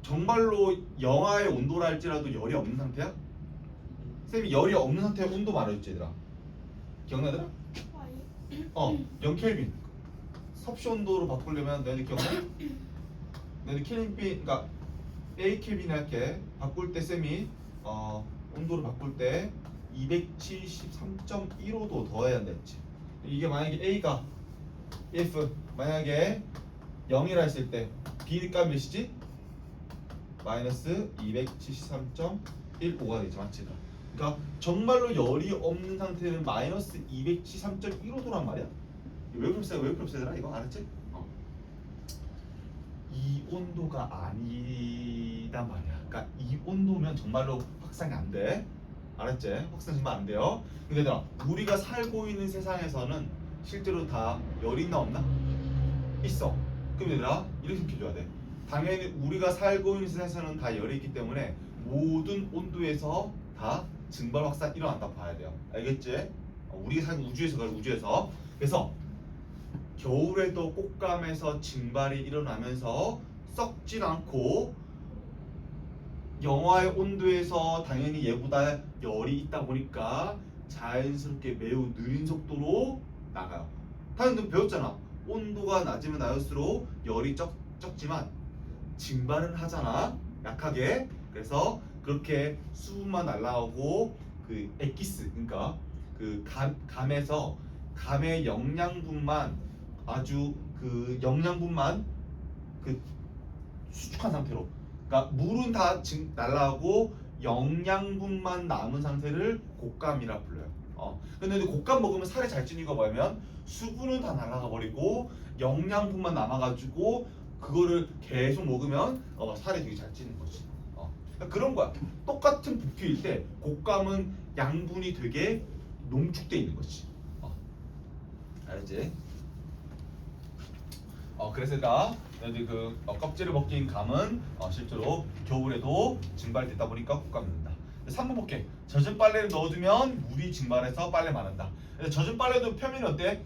정말로 영하의 온도라 할지라도 열이 없는 상태야? 쌤이 열이 없는 상태에 온도 말해줬지 얘들아. 기억나더라? 영켈빈 섭씨 온도로 바꾸려면 너희들 기억나? 너희들 켈빈 그러니까 A 켈빈 할게. 바꿀 때 쌤이 온도를 바꿀 때 273.15도 더해야 한다 했지. 이게 만약에 A가 if 만약에 0이라 했을 때 B값 몇이지? 마이너스 273.15가 되지. 맞지? 그러니까 정말로 열이 없는 상태는 마이너스 273.15도란 말이야. 왜 그렇게 세더라? 이거 알았지? 이 온도가 아니단 말이야. 그러니까 이 온도면 정말로 확산이 안 돼. 알았지? 확산 정말 안 돼요. 근데 얘들아 우리가 살고 있는 세상에서는 실제로 다 열이 있나 없나? 있어. 그럼 얘들아 이렇게 생각해줘야 돼. 당연히 우리가 살고 있는 세상에서는 다 열이 있기 때문에 모든 온도에서 다 증발 확산 일어난다 봐야 돼요. 알겠지? 우리가 사는 우주에서 그래. 우주에서. 그래서 겨울에도 곶감에서 증발이 일어나면서 썩진 않고 영하의 온도에서 당연히 얘보다 열이 있다 보니까 자연스럽게 매우 느린 속도로 나가요. 다른 배웠잖아. 온도가 낮으면 낮을수록 열이 적지만 증발은 하잖아. 약하게. 그래서 그렇게 수분만 날라오고 그 엑기스 그러니까 그 감에서 감의 영양분만 아주 그 영양분만 그 수축한 상태로, 그러니까 물은 다 날라가고 영양분만 남은 상태를 곶감이라 불러요. 근데 곶감 먹으면 살이 잘 찌는 거 뭐냐면 수분은 다 날아가 버리고 영양분만 남아가지고 그거를 계속 먹으면 살이 되게 잘 찌는 거지. 그러니까 그런 거야. 똑같은 부피일 때 곶감은 양분이 되게 농축돼 있는 거지. 알지? 그래서 여기 그 껍질을 벗긴 감은 실제로 겨울에도 증발됐다 보니까 곶감입니다. 3번 볼게. 젖은 빨래를 넣어두면 물이 증발해서 빨래 마른다. 젖은 빨래도 표면이 어때?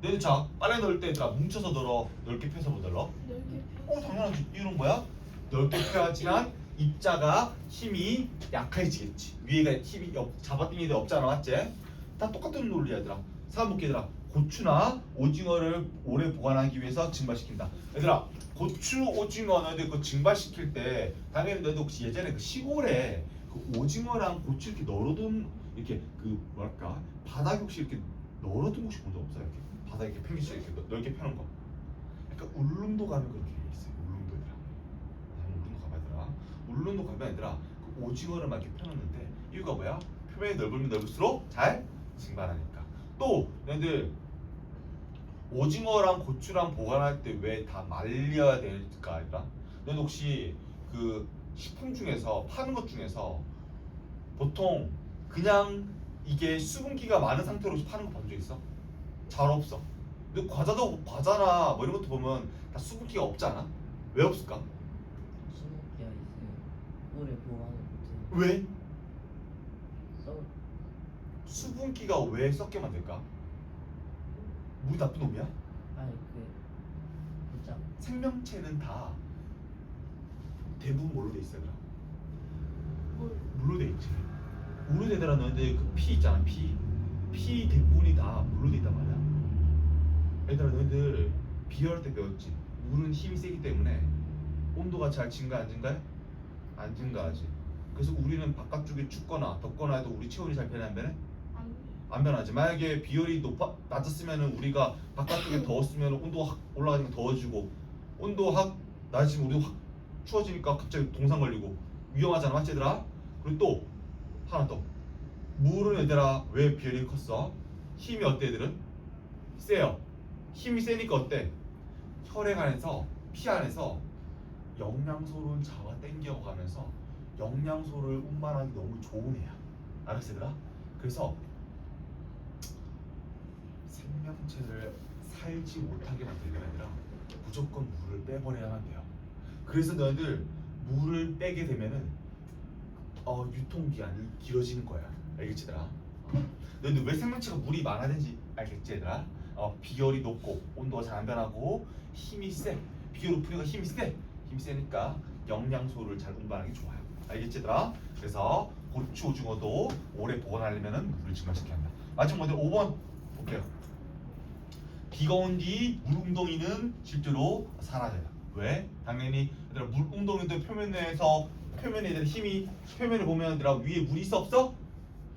너희들 자 빨래 넣을 때 얘들아 뭉쳐서 널어, 넓게 펴서 못 널어? 넓게 펴. 당연하지. 이유는 뭐야? 넓게 펴야지만 입자가 힘이 약해지겠지. 위에가 힘이 잡아당기는 데 없잖아, 맞지? 다 똑같은 논리야 얘들아. 4번 볼게 얘들아. 고추나 오징어를 오래 보관하기 위해서 증발시킨다. 얘들아 고추, 오징어 너희들 그 증발시킬 때 당연히 너희들 혹시 예전에 그 시골에 그 오징어랑 고추 이렇게 널어둔 이렇게 그 뭐랄까 바닥에 혹시 이렇게 널어둔 혹시 본 적 없어요? 이렇게 바닥에 이렇게 팽개쳐 이렇게 넓게 펴는 거. 그러니까 울릉도 가면 그렇게 돼 있어요. 울릉도 얘들아. 울릉도 가봐 얘들아. 울릉도 가면 얘들아 그 오징어를 막 이렇게 펴놨는데 이유가 뭐야? 표면이 넓으면 넓을수록 잘 증발하니까. 또 얘들 오징어랑 고추랑 보관할 때 왜 다 말려야 될까 아니라 너는 혹시 그 식품 중에서 파는 것 중에서 보통 그냥 이게 수분기가 많은 상태로 파는 거 본 적 있어? 잘 없어. 근데 과자나 뭐 이런 것도 보면 다 수분기가 없잖아. 왜 없을까? 수분기가 있어요. 오래 보관을 못해요. 왜? 썩 수분기가 왜 썩게 만들까? 물이 나쁜 놈이야? 아니 보자. 생명체는 다 대부분 뭘로 돼 있어? 물. 물로 돼 있지. 물로 되더라. 너희들 그 피 있잖아. 피 대부분이 다 물로 돼 있단 말이야. 얘들아 너희들 비할 때 배웠지. 물은 힘이 세기 때문에 온도가 잘 증가 안 증가해? 안 증가하지. 그래서 우리는 바깥쪽에 춥거나 덥거나 해도 우리 체온이 잘 변해 안 변해? 안. 안 변하지. 만약에 비열이 낮았으면은 우리가 바깥쪽에 더웠으면 온도가 확 올라가니까 더워지고 온도 확 낮아지면 우리도 확 추워지니까 갑자기 동상 걸리고 위험하잖아, 맞지 얘들아? 그리고 또 하나 더. 물은 얘들아 왜 비열이 컸어? 힘이 어때 얘들은? 세요. 힘이 세니까 어때? 혈액 안에서 피 안에서 영양소를 잡아 당겨가면서 영양소를 운반하기 너무 좋은 애야. 알았어 얘들아? 그래서 생명체를 살지 못하게 만들게 아니라 무조건 물을 빼버려야만 돼요. 그래서 너희들 물을 빼게 되면은 유통기한이 길어지는 거야. 알겠지 얘들아? 너희들 왜 생명체가 물이 많아야 되는지 알겠지 얘들아? 비열이 높고 온도가 잘 안 변하고 힘이 세. 비열 높으니까 힘이 세. 힘이 세니까 영양소를 잘 운반하기 좋아요. 알겠지 얘들아? 그래서 고추, 오징어도 오래 보관하려면은 물을 증발시켜야 한다. 마지막 model 5번 볼게요. 비가 온 뒤 물웅덩이는 실제로 사라져요. 왜? 당연히 얘들아 물웅덩이도 표면에 대한 힘이 표면을 보면 얘들아 위에 물이 있어 없어?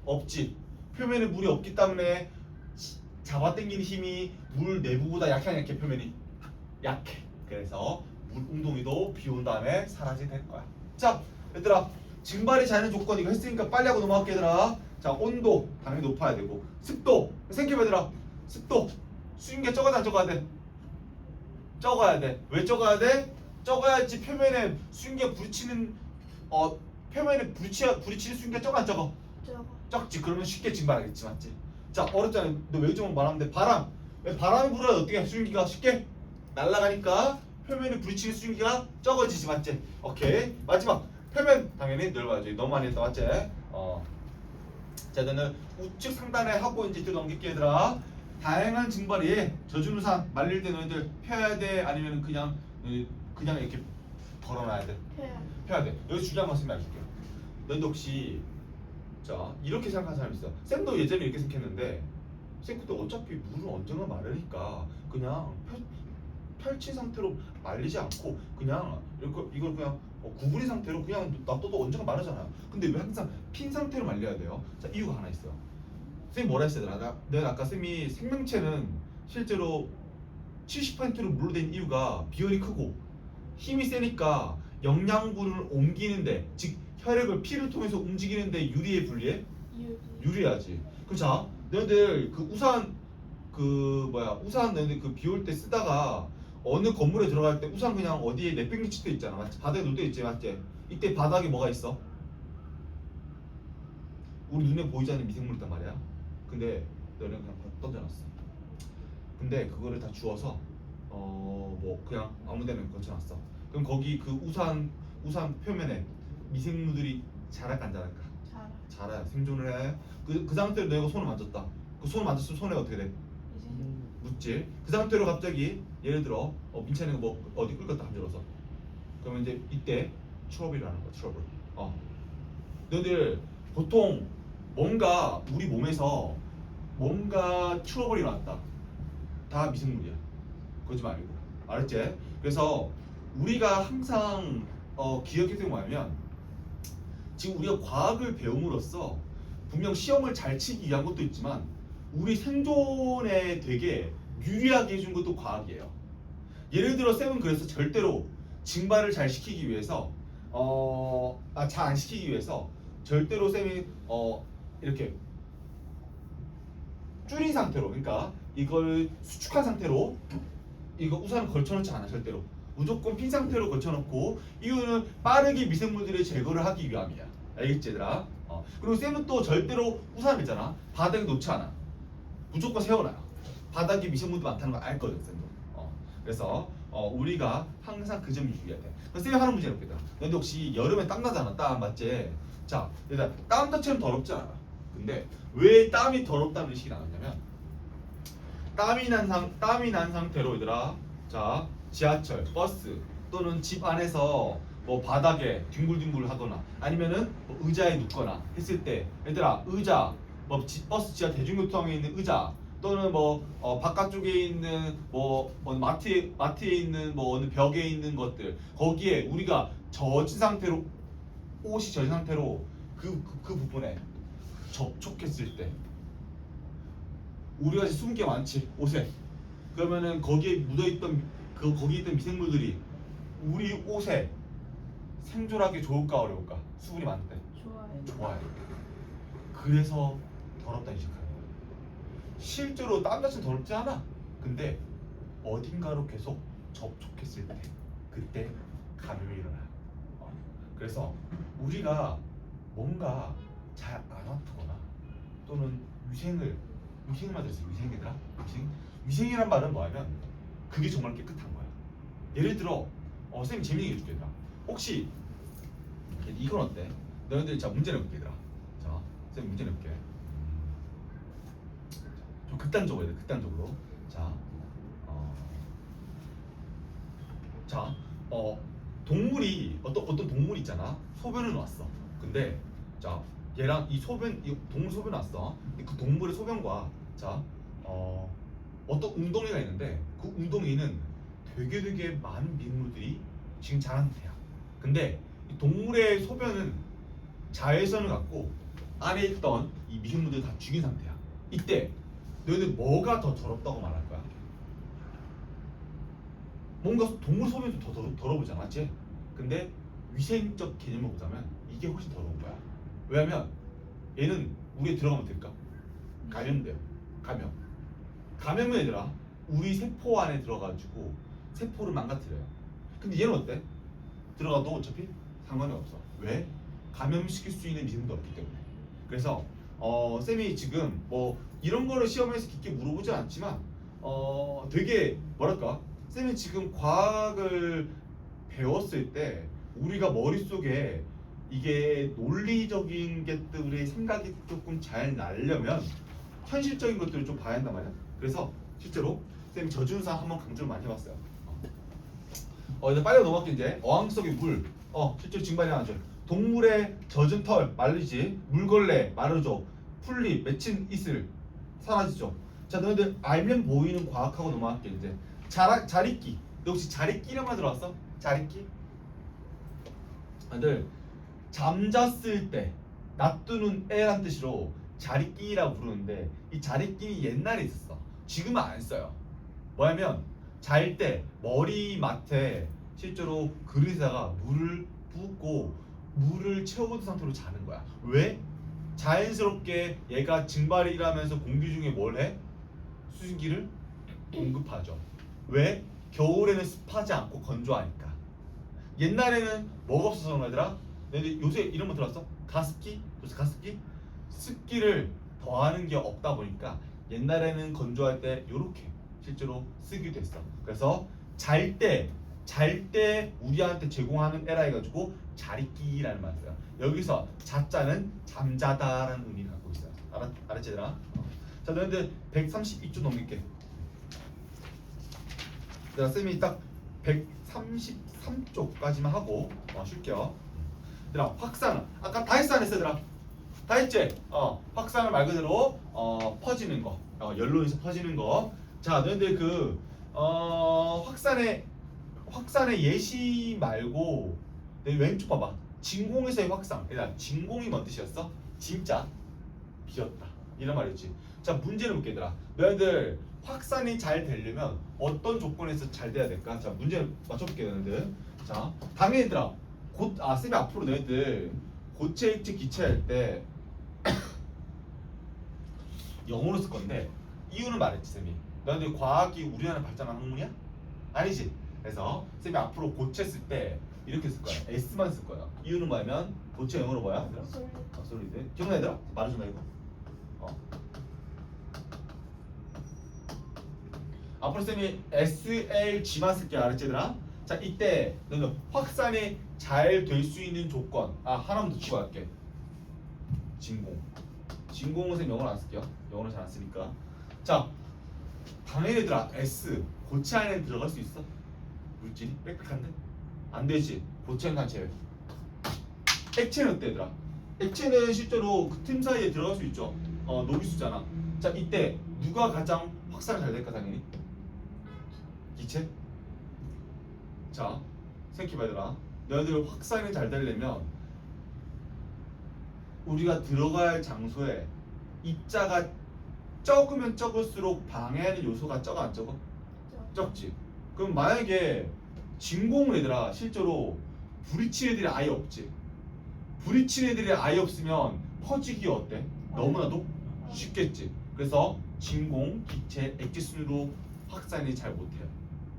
없지. 표면에 물이 없기 때문에 잡아당기는 힘이 물 내부보다 약해 안 약해? 표면이 약해. 그래서 물웅덩이도 비 온 다음에 사라지게 될 거야. 자 얘들아 증발이 자는 조건 이거 했으니까 빨리 하고 넘어갈게 얘들아. 자 온도 당연히 높아야 되고 습도 생각해봐 얘들아. 습도 수증기가 적어야 돼 안 적어야 돼? 적어야 돼. 왜 적어야 돼? 적어야지 표면에 수증기가 부딪히는 표면에 부딪히는 수증기가 적어 안 적어? 저거. 적지. 그러면 쉽게 증발하겠지 맞지? 자 어렵잖아. 너 외우지만 말하면 돼. 바람. 왜 바람이 불어야 어떻게 해? 수증기가 쉽게 날아가니까 표면에 부딪히는 수증기가 적어지지 맞지? 오케이. 마지막 표면 당연히 넓어야지. 너무 많이 했다 맞지? 자 너는 우측 상단에 하고 이제 뒤로 넘길게 얘들아. 다양한 증발이 젖은 우산 말릴 때 너희들 펴야 돼? 아니면 그냥 이렇게 걸어놔야 돼? 펴야 돼. 여기 중요한 거 설명해 줄게. 너희들 혹시 자 이렇게 생각하는 사람 있어. 쌤도 예전에 이렇게 생각했는데 쌤 그때 어차피 물은 언젠가 마르니까 그냥 펼친 상태로 말리지 않고 그냥 이걸 그냥 구부린 상태로 그냥 놔둬도 언젠가 마르잖아요. 근데 왜 항상 핀 상태로 말려야 돼요? 자 이유가 하나 있어요. 쌤이 뭐라 했어야 되나? 내가 아까 쌤이 생명체는 실제로 70%로 물로 된 이유가 비열이 크고 힘이 세니까 영양분을 옮기는데, 즉 혈액을 피를 통해서 움직이는데 유리해 불리해? 유리하지. 그 자, 너희들 그 우산 우산 너희들 그 비 올 때 쓰다가 어느 건물에 들어갈 때 우산 그냥 어디에 내팽개칠 때 있잖아, 맞지? 바닥에 놓을 때 있지, 맞지? 이때 바닥에 뭐가 있어? 우리 눈에 보이지 않는 미생물 있단 말이야. 근데 너는 그냥 던져놨어. 근데 그거를 다 주워서 뭐 그냥 아무데나 걸쳐놨어. 그럼 거기 그 우산 표면에 미생물들이 자랄까 안 자랄까? 자라요. 생존을 해. 그 상태로 내가 손을 만졌다. 그 손을 만졌으면 손에 어떻게 돼? 묻지. 그 상태로 갑자기 예를 들어 민찬이가 뭐 어디 끌었다 함들어서, 그러면 이제 이때 트러블이라는 거야. 트러블. 너희들 보통 뭔가 우리 몸에서 뭔가 트러블이 났다, 다 미생물이야. 그러지 말고, 알았지? 그래서 우리가 항상 기억해야 되는 거 뭐냐면, 지금 우리가 과학을 배움으로써 분명 시험을 잘 치기 위한 것도 있지만 우리 생존에 되게 유리하게 해준 것도 과학이에요. 예를 들어 쌤은 그래서 절대로 증발을 잘 시키기 위해서 잘 안 시키기 위해서 절대로 쌤이 이렇게 줄인 상태로, 그러니까 이걸 수축한 상태로 이거 우산을 걸쳐놓지 않아. 절대로 무조건 핀 상태로 걸쳐놓고, 이유는 빠르게 미생물들의 제거를 하기 위함이야. 알겠지 얘들아? 그리고 쌤은 또 절대로 우산을 있잖아, 바닥에 놓지 않아. 무조건 세워놔요. 바닥에 미생물도 많다는 걸 알거든 쌤도. 그래서 우리가 항상 그 점이 유의해야 돼. 그럼 쌤이 하는 문제 해볼게요. 근데 혹시 여름에 땀 나잖아. 땀 맞지? 자, 일단 땀 자체는 더럽지 않아. 근데 왜 땀이 더럽다는 의식이 나왔냐면, 땀이 난 상태로 얘들아, 자 지하철, 버스 또는 집 안에서 뭐 바닥에 뒹굴뒹굴 하거나 아니면은 뭐 의자에 눕거나 했을 때, 얘들아 의자, 뭐 버스, 지하 대중교통에 있는 의자 또는 뭐 바깥쪽에 있는 뭐 어느 마트에 있는 뭐 어느 벽에 있는 것들, 거기에 우리가 젖은 상태로, 옷이 젖은 상태로 그 부분에 접촉했을 때, 우리가 숨은 게 많지 옷에. 그러면은 거기에 묻어있던 거기 있던 미생물들이 우리 옷에 생존하기 좋을까 어려울까? 수분이 많대. 좋아요. 그래서 더럽다 인식하는 거예요. 실제로 땀 자체는 더럽지 않아. 근데 어딘가로 계속 접촉했을 때, 그때 감염이 일어나요. 그래서 우리가 뭔가 잘 안 아프거나 또는 위생을 만들었어요. 위생이더라. 위생이란 말은 뭐냐면 그게 정말 깨끗한 거야. 예를 들어 쌤이 재밌게 해줄게 얘들아. 혹시 이건 어때? 너희들 자 문제 내볼게 얘들아. 자 쌤 문제 내볼게. 좀 극단적으로 해야 돼. 극단적으로. 자 동물이 어떤 동물이 있잖아. 소변을 놨어. 근데 자 얘랑 이 동물 소변 놨어. 그 동물의 소변과 어떤 웅덩이가 있는데 그 웅덩이는 되게 많은 미생물들이 지금 자란 상태야. 근데 이 동물의 소변은 자외선을 갖고 안에 있던 이 미생물들을 다 죽인 상태야. 이때 너희들 뭐가 더 더럽다고 말할 거야? 뭔가 동물 소변이 더 더러우지 않았지? 근데 위생적 개념을 보자면 이게 훨씬 더러운 거야. 왜냐면 얘는 우리에 들어가면 될까? 감염돼요. 감염은 얘들아 우리 세포 안에 들어가지고 세포를 망가뜨려요. 근데 얘는 어때? 들어가도 어차피 상관이 없어. 왜? 감염시킬 수 있는 미생물도 없기 때문에. 그래서 쌤이 지금 뭐 이런 거를 시험에서 깊게 물어보진 않지만 되게 뭐랄까, 쌤이 지금 과학을 배웠을 때 우리가 머릿속에 이게 논리적인 것들의 생각이 조금 잘 나려면 현실적인 것들을 좀 봐야 한단 말이야. 그래서 실제로 쌤이 저준사 한번 강조를 많이 해봤어요. 이제 빨리 넘어갈게. 이제 어항 속의 물 실제로 증발이 나죠. 동물의 젖은 털 말리지, 물걸레 마르죠, 풀잎 맺힌 이슬 사라지죠. 자 너희들 알면 보이는 과학하고 넘어갈게. 이제 자릿기. 너 혹시 자릿기란말 들어왔어? 자릿기? 다들 잠잤을 때 놔두는 애란 뜻으로 자리끼라고 부르는데 이 자리끼 옛날에 있었어. 지금은 안 써요. 뭐냐면 잘 때 머리맡에 실제로 그릇에다가 물을 붓고 물을 채워둔 상태로 자는 거야. 왜? 자연스럽게 얘가 증발을 일하면서 공기 중에 뭘 해? 수증기를 공급하죠. 왜? 겨울에는 습하지 않고 건조하니까. 옛날에는 뭐가 없어서 그런 거더라? 근데 요새 이런 거 들었어? 가습기? 그래서 가습기? 습기를 더하는 게 없다 보니까 옛날에는 건조할 때 요렇게 실제로 쓰기도 했어. 그래서 잘 때 우리한테 제공하는 에라 해가지고 자리끼라는 말을 써요. 여기서 자자는 잠자다라는 의미를 갖고 있어요. 알았지 얘들아? 자, 너희들 132쪽 넘길게. 자, 쌤이 딱 133쪽까지만 하고 쉴게요. 얘들아, 확산 아까 다 했어 안 했어 얘들아? 다 했지? 확산을 말 그대로 퍼지는 거, 연론에서 퍼지는 거. 자, 너희들 확산의 예시 말고 내 왼쪽 봐봐. 진공에서의 확산. 얘들아, 진공이 뭔 뜻이었어? 진짜 비었다 이런 말이었지. 자, 문제를 볼게 얘들아. 너희들 확산이 잘 되려면 어떤 조건에서 잘 돼야 될까? 자, 문제를 맞춰볼게 너희들. 자, 당연히 얘들아 쌤이 앞으로 너희들 고체, 액체, 기체 할 때 영어로 쓸 건데 이유는 말했지 쌤이. 너희들 과학이 우리나라 발전한 학문이야? 아니지. 그래서 쌤이 앞으로 고체 쓸 때 이렇게 쓸 거야. S만 쓸 거야. 이유는 뭐냐면 고체 영어로 뭐야? 솔리드. 기억나 얘들아? 말해준다 이거. 앞으로 쌤이 SLG만 쓸게. 알았지 얘들아? 자, 이때 너는 확산이 잘 될 수 있는 조건 하나만 더 추가 할게. 진공은 쌤 영어로 안 쓸게요. 영어로 잘 안 쓰니까. 자, 당연히 얘들아 S 고체 안에 들어갈 수 있어? 물질이 빽빽한데? 안 되지. 고체는 다 제외. 액체는 어때 얘들아? 액체는 실제로 그 틈 사이에 들어갈 수 있죠. 노리수잖아. 자, 이때 누가 가장 확산이 잘 될까? 당연히 기체. 자, 생각해봐 얘들아. 너희들 확산이 잘 되려면 우리가 들어갈 장소에 입자가 적으면 적을수록 방해하는 요소가 적어 안 적어? 적지. 그럼 만약에 진공을 얘들아 실제로 부딪힌 애들이 아예 없지. 부딪힌 애들이 아예 없으면 퍼지기 어때? 너무나도 쉽겠지. 그래서 진공, 기체, 액체 순으로 확산이 잘 못해요.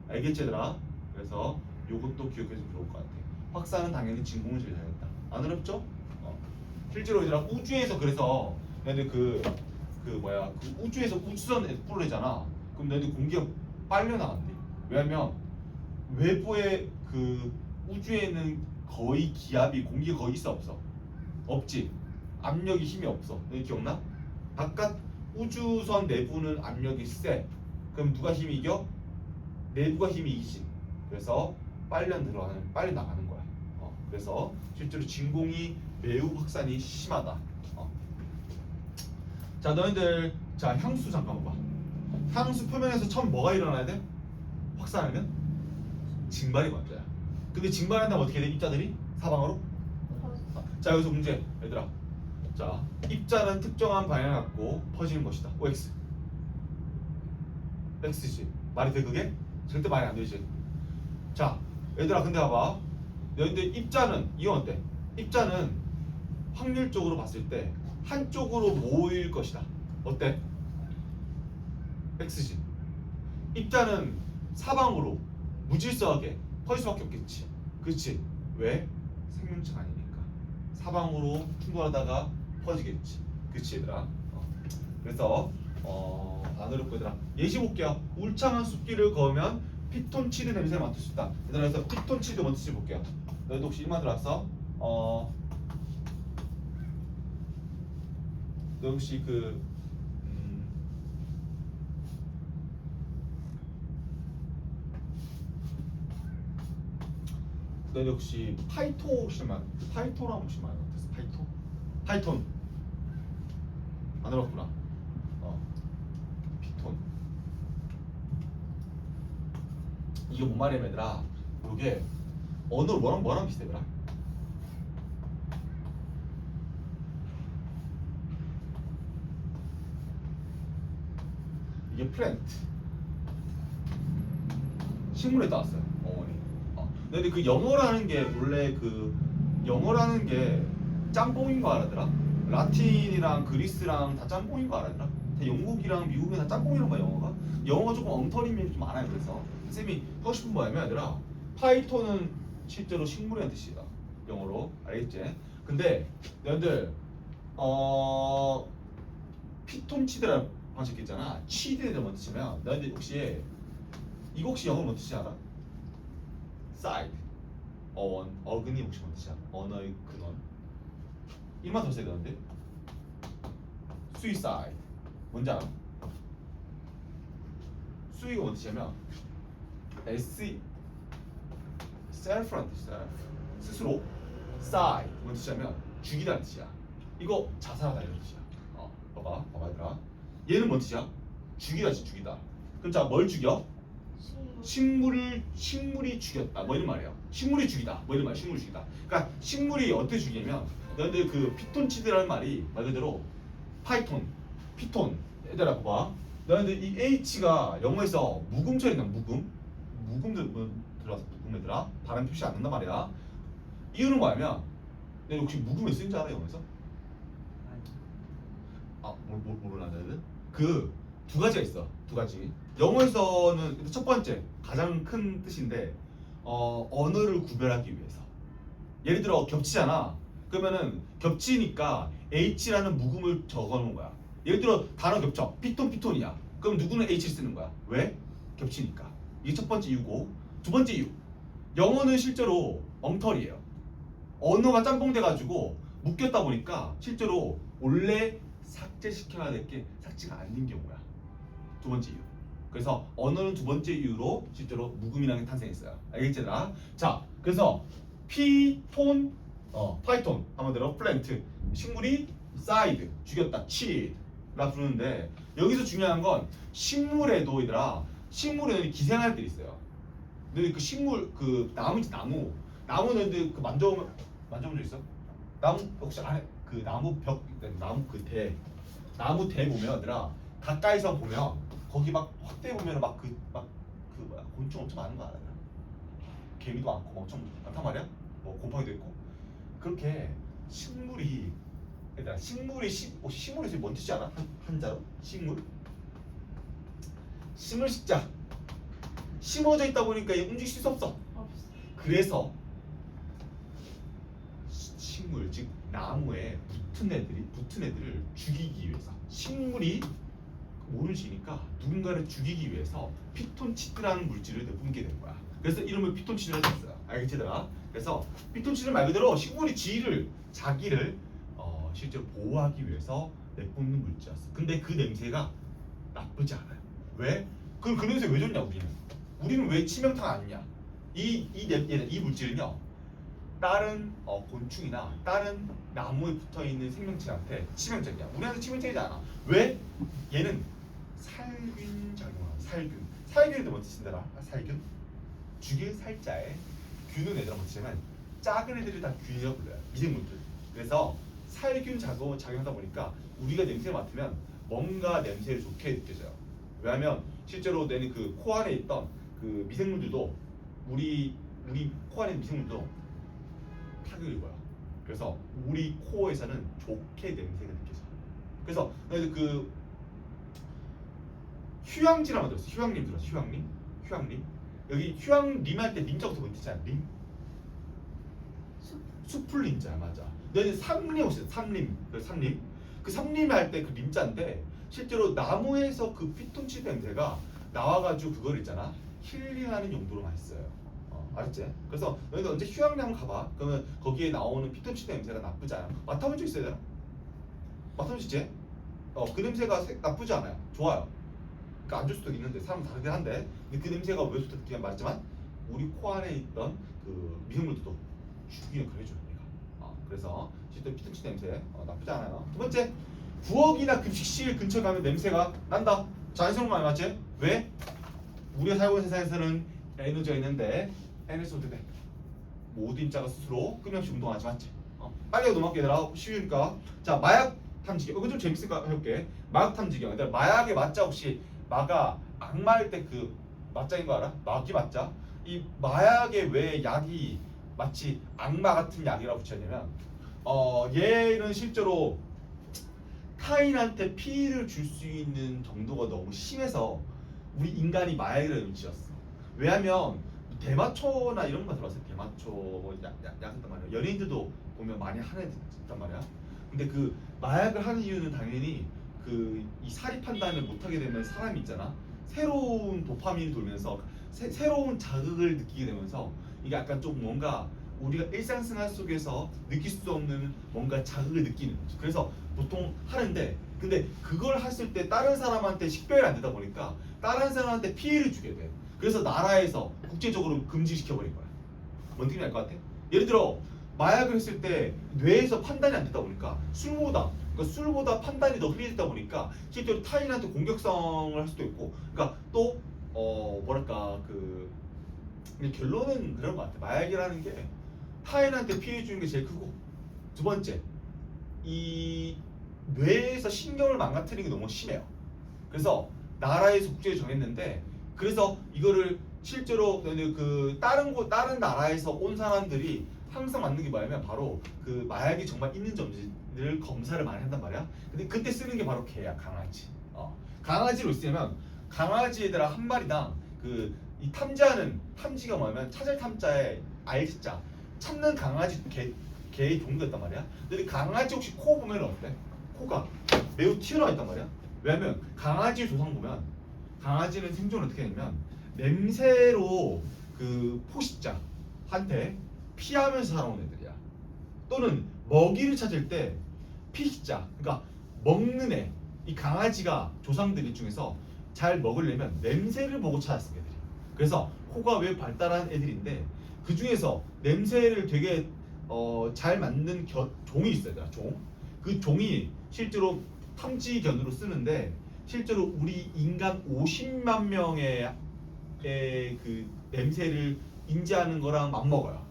알겠지 얘들아? 그래서 요것도 기억해주면 좋을 것 같아. 확산은 당연히 진공이 제일 잘했다. 안 어렵죠? 실제로 얘들아 우주에서 그래서 얘들 그 우주에서 우주선 뿌리잖아. 그럼 너희들 공기가 빨려 나간대. 왜냐면 외부에 그 우주에는 거의 기압이 공기가 거의 있어 없어? 없지. 압력이 힘이 없어. 너희 기억나? 바깥 우주선 내부는 압력이 세. 그럼 누가 힘이 이겨? 내부가 힘이 이기지. 그래서 빨리 나가는 거야. 그래서 실제로 진공이 매우 확산이 심하다. 자, 너희들 자 향수 잠깐만 봐. 향수 표면에서 처음 뭐가 일어나야 돼? 확산하면 증발이 먼저야. 근데 증발한다면 어떻게 돼? 입자들이 사방으로? 자, 여기서 문제 얘들아. 자, 입자는 특정한 방향을 갖고 퍼지는 것이다. OX. X지. 말이 돼 그게? 절대 말이 안 되지. 자, 얘들아 근데 봐봐. 너희들 입자는 이건 어때? 입자는 확률적으로 봤을 때 한쪽으로 모일 것이다. 어때? X지. 입자는 사방으로 무질서하게 퍼질 수밖에 없겠지. 그렇지? 왜? 생명체가 아니니까 사방으로 충돌하다가 퍼지겠지. 그렇지 얘들아? 그래서 안 어렵고 얘들아 예시 볼게요. 울창한 숲길을 걸으면 피톤치드 냄새를 맡을 수 있다. 얘들아 그래서 피톤치드 뭔지 볼게요. 너희도 혹시 일만 들어왔어? 너 혹시 너희 혹시 파이토 파이토랑 혹시 많이 어땠어? 파이톤 안 들었구나. 피톤 이게 뭔 말이냐면 얘들아 이게 언어로 뭐랑 비슷해 얘들아? 이게 플랜트. 식물에 따왔어요. 어원이. 근데 그 영어라는 게 원래 그 영어라는 게 짬뽕인 거 알아더라? 라틴이랑 그리스랑 다 짬뽕인 거 알아더라? 다 영국이랑 미국이랑 다 짬뽕이란 거야 영어가. 영어가 조금 엉터리인 면이 좀 많아요. 그래서 쌤이 하고 싶은 거 뭐냐면 얘들아, 파이톤은 실제로 식물이라는 뜻이다. 영어로 알겠지? 근데 너희들 피톤치드라는 방식 있잖아. 치드에 대한 뜻이면 너희들 혹시 이거 혹시 영어로 뭔 뜻이 알아? side, 어원, 어근이 혹시 뭔 뜻이야? 언어의 근원. 이만 더 써야 되는데. suicide 뭔지 알아? 수이가 뭔 뜻이냐면 s self란 뜻이야. 스스로. side 뭔 뜻이냐면 죽이다는 뜻이야. 이거 자살하다 이런 뜻이야. 봐봐 얘들아. 얘는 뭔 뜻이야? 죽이다지 죽이다. 그럼 자 뭘 죽여? 식물이 죽였다 뭐 이런 말이야. 식물이 죽이다 뭐 이런 말. 식물이 죽이다. 그러니까 식물이 어떻게 죽이냐면 너희들 그 피톤치드라는 말이 말 그대로 파이톤, 피톤. 얘들아 봐봐. 너희들 이 H가 영어에서 묵음 처리나 묵음 들어와서 묵음 얘들아 발음 표시 안 된단 말이야. 이유는 뭐냐면 내가 혹시 묵음을 쓴 줄 알아 영어에서? 아니. 모르나 너희들? 그 두 가지가 있어. 두 가지. 영어에서는 첫 번째 가장 큰 뜻인데 언어를 구별하기 위해서. 예를 들어 겹치잖아. 그러면은 겹치니까 H라는 묵음을 적어놓은 거야. 예를 들어 단어 겹쳐. 피톤이야. 그럼 누구는 H를 쓰는 거야. 왜? 겹치니까. 이게 첫 번째 이유고. 두 번째 이유. 영어는 실제로 엉터리예요. 언어가 짬뽕돼가지고 묶였다 보니까 실제로 원래 삭제시켜야 될 게 삭제가 안 된 경우야. 두 번째 이유. 그래서 언어는 두 번째 이유로 실제로 묵음이라는 게 탄생했어요. 알겠지? 자, 그래서 파이톤 한번 들어. 플랜트 식물이 사이드 죽였다 치라 부르는데 여기서 중요한 건 식물에도 얘들아 식물에는 기생할 때 있어요. 근데 그 식물 그 나무지 나무는 그 만져본 적 있어? 나무 혹시 안에 그 나무 대 보면 얘들아 가까이서 보면 거기 막 확대 보면 막 뭐야 곤충 엄청 많은 거 알아요? 개미도 많고 엄청 많단 말이야? 뭐 곰팡이도 있고 그렇게 식물이 얘들아 식물이 뭔 뜻이 알아? 한자로 식물 심을 식자 심어져 있다 보니까 얘 움직일 수 없어. 없어. 그래서 식물 즉 나무에 붙은 애들을 죽이기 위해서 식물이 모르시니까 누군가를 죽이기 위해서 피톤치드라는 물질을 내뿜게 된 거야. 그래서 이름을 피톤치드라고 했어요. 알겠지, 얘들아? 그래서 피톤치드는 말 그대로 식물이 자기를 실제로 보호하기 위해서 내뿜는 물질이었어. 근데 그 냄새가 나쁘지 않아요. 왜? 그 냄새 왜 좋냐 우리는 왜 치명타가 아니냐? 이 물질은요. 다른 곤충이나 다른 나무에 붙어 있는 생명체한테 치명적이야. 우리한테 치명적이지 않아. 왜? 얘는 살균 작용하고 살균이 뭐 뜻인데라? 살균? 죽일 살자에 균은 얘들아 뭐 뜻이냐면 작은 애들이 다 균이라고 불러요. 미생물들. 그래서 살균 작용하다 보니까 우리가 냄새 맡으면 뭔가 냄새를 좋게 느껴져요. 왜냐하면 실제로 내는 그 코 안에 있던 그 미생물들도 우리 코 안에 있는 미생물도 타격을 입어요. 그래서 우리 코에서는 좋게 냄새가 느껴져. 그래서 그 휴양지라고 들었어. 휴양림 들었어. 휴양림. 여기 휴양림 할 때 림자부터 뭔 뜻이야? 림? 숲을 림자 맞아. 너희는 삼림 혹시 삼림. 그 삼림 할 때 그 림자인데 실제로 나무에서 그 피톤치드 냄새가 나와가지고 그걸 있잖아. 힐링하는 용도로 많이 써요. 알았지? 그래서 너희들 언제 휴양림 한번 가봐. 그러면 거기에 나오는 피톤치드 냄새가 나쁘지 않아. 맡아본 적 있어야 되나? 맡아본 적 있지? 그 냄새가 나쁘지 않아요. 좋아요. 그러니까 안 줄 수도 있는데 사람 다르긴 한데 근데 그 냄새가 왜 좋다 그냥 말했지만 우리 코 안에 있던 그 미생물들도 죽이는 그래줘요 얘가. 그래서 실제 피톤치드 냄새 나쁘지 않아요. 두 번째 부엌이나 급식실 근처 가면 냄새가 난다. 자연스러운 거 맞지? 왜? 우리가 살고 있는 세상에서는 에너지가 있는데 에너지 어떻게 돼? 모든 자가 스스로 끊임없이 운동하지 맞지? 빨리 넘어갈게 얘들아 쉬우니까. 자 마약 탐지경 이거 좀 재밌을까 해볼게. 마약 탐지경 얘들아 마약에 맞자 혹시 마가 악마일 때 그 맞자인 거 알아? 마귀 맞자. 이 마약에 왜 약이 마치 악마 같은 약이라고 붙였냐면 얘는 실제로 타인한테 피해를 줄 수 있는 정도가 너무 심해서 우리 인간이 마약이라고 지었어. 왜냐하면 대마초나 이런 거 들어봤어요. 대마초 뭐 약했단 말이야. 연예인들도 보면 많이 하는 애단 말이야. 근데 그 마약을 하는 이유는 당연히 그 이 사리 판단을 못하게 되면 사람이 있잖아. 새로운 도파민이 돌면서 새로운 자극을 느끼게 되면서 이게 약간 좀 뭔가 우리가 일상생활 속에서 느낄 수 없는 뭔가 자극을 느끼는 거죠. 그래서 보통 하는데 근데 그걸 했을 때 다른 사람한테 식별이 안 되다 보니까 다른 사람한테 피해를 주게 돼. 그래서 나라에서 국제적으로 금지시켜버린 거야. 뭔 느낌이 알 것 같아? 예를 들어 마약을 했을 때 뇌에서 판단이 안 되다 보니까 술보다 판단이 더 흐려졌다 보니까 실제로 타인한테 공격성을 할 수도 있고 그러니까 또 뭐랄까 근데 결론은 그런 것 같아. 마약이라는 게 타인한테 피해 주는 게 제일 크고 두 번째 이 뇌에서 신경을 망가뜨리는 게 너무 심해요. 그래서 나라에서 국제를 정했는데 그래서 이거를 실제로 그 다른 나라에서 온 사람들이 항상 맞는 게 뭐냐면 바로 그 마약이 정말 있는지 없는지를 검사를 많이 한단 말이야. 근데 그때 쓰는 게 바로 개야. 강아지. 강아지로 쓰면 강아지 애들 한 마리당 그 이 탐지가 뭐냐면 찾을 탐자에 알지자 찾는 강아지 개의 종류였단 말이야. 근데 강아지 혹시 코 보면 어때? 코가 매우 튀어나와 있단 말이야. 왜냐면 강아지 조상 보면 강아지는 생존을 어떻게 하냐면 냄새로 그 포식자한테 피하면서 살아온 애들이야. 또는 먹이를 찾을 때 피식자, 그러니까 먹는 애, 이 강아지가 조상들 중에서 잘 먹으려면 냄새를 보고 찾았어 애들이. 그래서 코가 왜 발달한 애들인데 그 중에서 냄새를 되게 잘 맡는 종이 있어요, 종. 그 종이 실제로 탐지견으로 쓰는데 실제로 우리 인간 50만 명의 그 냄새를 인지하는 거랑 맞먹어요.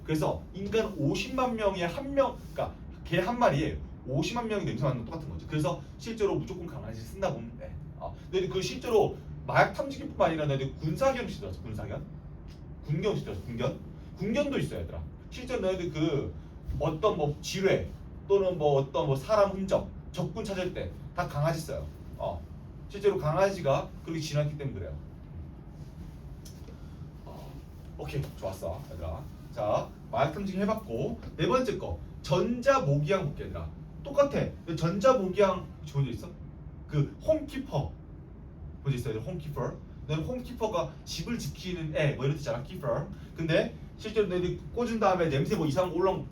그래서 인간 50만 명에 한 명, 그러니까 개 한 마리에 50만 명이 냄새 맡는 거 똑같은 거죠. 그래서 실제로 무조건 강아지 쓴다 보면 돼. 근데 그 실제로 마약 탐지기뿐만 아니라 너희들 군사견 시들었어. 군사견? 군견 시들었어. 군견도 있어요, 얘들아. 실제로 너희들 그 어떤 뭐 지뢰 또는 뭐 어떤 뭐 사람 흔적, 적군 찾을 때 다 강아지 써요. 실제로 강아지가 그렇게 진화했기 때문에 그래요. 오케이, 좋았어, 얘들아. 자, 마약 탐지기 해봤고 네 번째 거 전자 모기향 볼게, 얘들아. 똑같아. 전자 모기향 본 적 있어? 그 홈키퍼 본 적 있어요? 홈키퍼. 너는 홈키퍼가 집을 지키는 애 뭐 이런 뜻이잖아, 키퍼. 근데 실제로 너희들 꽂은 다음에 냄새 뭐 이상한 거 올라온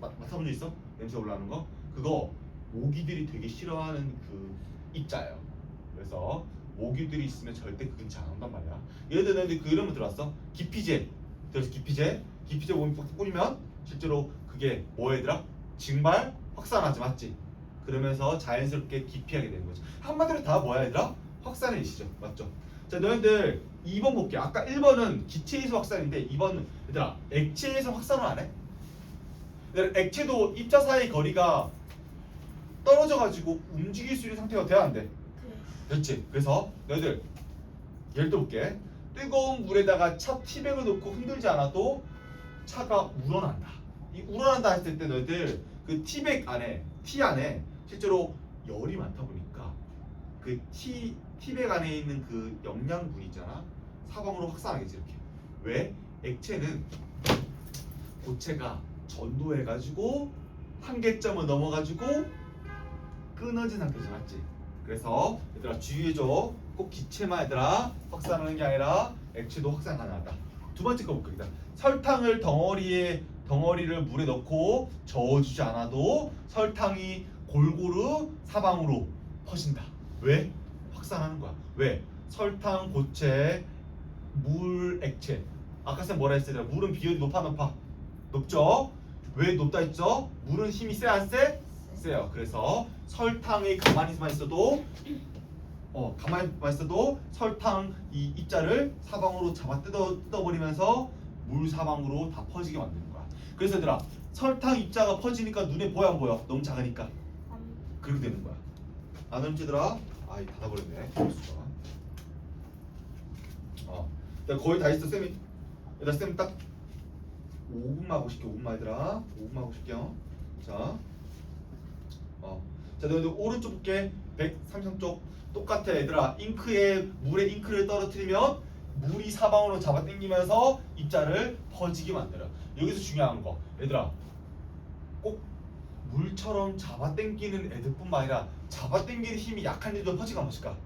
맡아본 적 있어? 냄새 올라오는 거? 그거 모기들이 되게 싫어하는 그 입자예요. 그래서 모기들이 있으면 절대 그 근처 안 온단 말이야. 예를 들어 너희들 그 이름을 들어봤어? 기피제. 그래서 기피제 몸에 뿌리면 실제로 그게 뭐 얘들아? 증발 확산하지, 맞지? 그러면서 자연스럽게 기피하게 되는 거죠. 한마디로 다 뭐야 얘들아? 확산의 일시죠, 맞죠? 자, 너희들 2번 볼게. 아까 1번은 기체에서 확산인데 2번은 얘들아 액체에서 확산을 안 해? 얘들아, 액체도 입자 사이 거리가 떨어져가지고 움직일 수 있는 상태가 돼야 안 돼? 그렇지. 그래서 너희들 예를 들어볼게. 뜨거운 물에다가 차 티백을 넣고 흔들지 않아도 차가 우러난다. 이 우러난다 했을 때 너희들 그 티백 안에 실제로 열이 많다 보니까 그 티백 안에 있는 그 영양분 있잖아. 사방으로 확산하겠지 이렇게. 왜? 액체는 고체가 전도해가지고 한계점을 넘어가지고 끊어진 상태죠, 맞지? 그래서 얘들아 주의해줘. 꼭 기체만 얘들아 확산하는 게 아니라 액체도 확산 가능하다. 두 번째 거 볼게요. 설탕을 덩어리를 물에 넣고 저어주지 않아도 설탕이 골고루 사방으로 퍼진다. 왜? 확산하는 거야. 왜? 설탕, 고체, 물, 액체. 아까 쌤 뭐라 했어요? 물은 비율이 높아? 높죠? 왜 높다 했죠? 물은 힘이 세 안 세? 세요. 그래서 설탕이 가만히만 있어도 설탕 이 입자를 사방으로 잡아 뜯어버리면서 물 사방으로 다 퍼지게 만드는 거야. 그래서 얘들아 설탕 입자가 퍼지니까 눈에 보여 안 보여? 너무 작으니까 그렇게 되는 거야. 안 움직이더라? 아이 닫아버렸네. 거의 다 있어 쌤이. 얘들아 쌤 딱 5분만 하고 싶게 5분만 얘들아 5분만 하고 싶게요. 자, 자 너희들 오른쪽 볼게. 133쪽 똑같아 얘들아. 물에 잉크를 떨어뜨리면 물이 사방으로 잡아당기면서 입자를 퍼지게 만들어. 여기서 중요한 거 얘들아, 꼭 물처럼 잡아당기는 애들뿐만 아니라 잡아당기는 힘이 약한 애들도 퍼지가 안 퍼질까?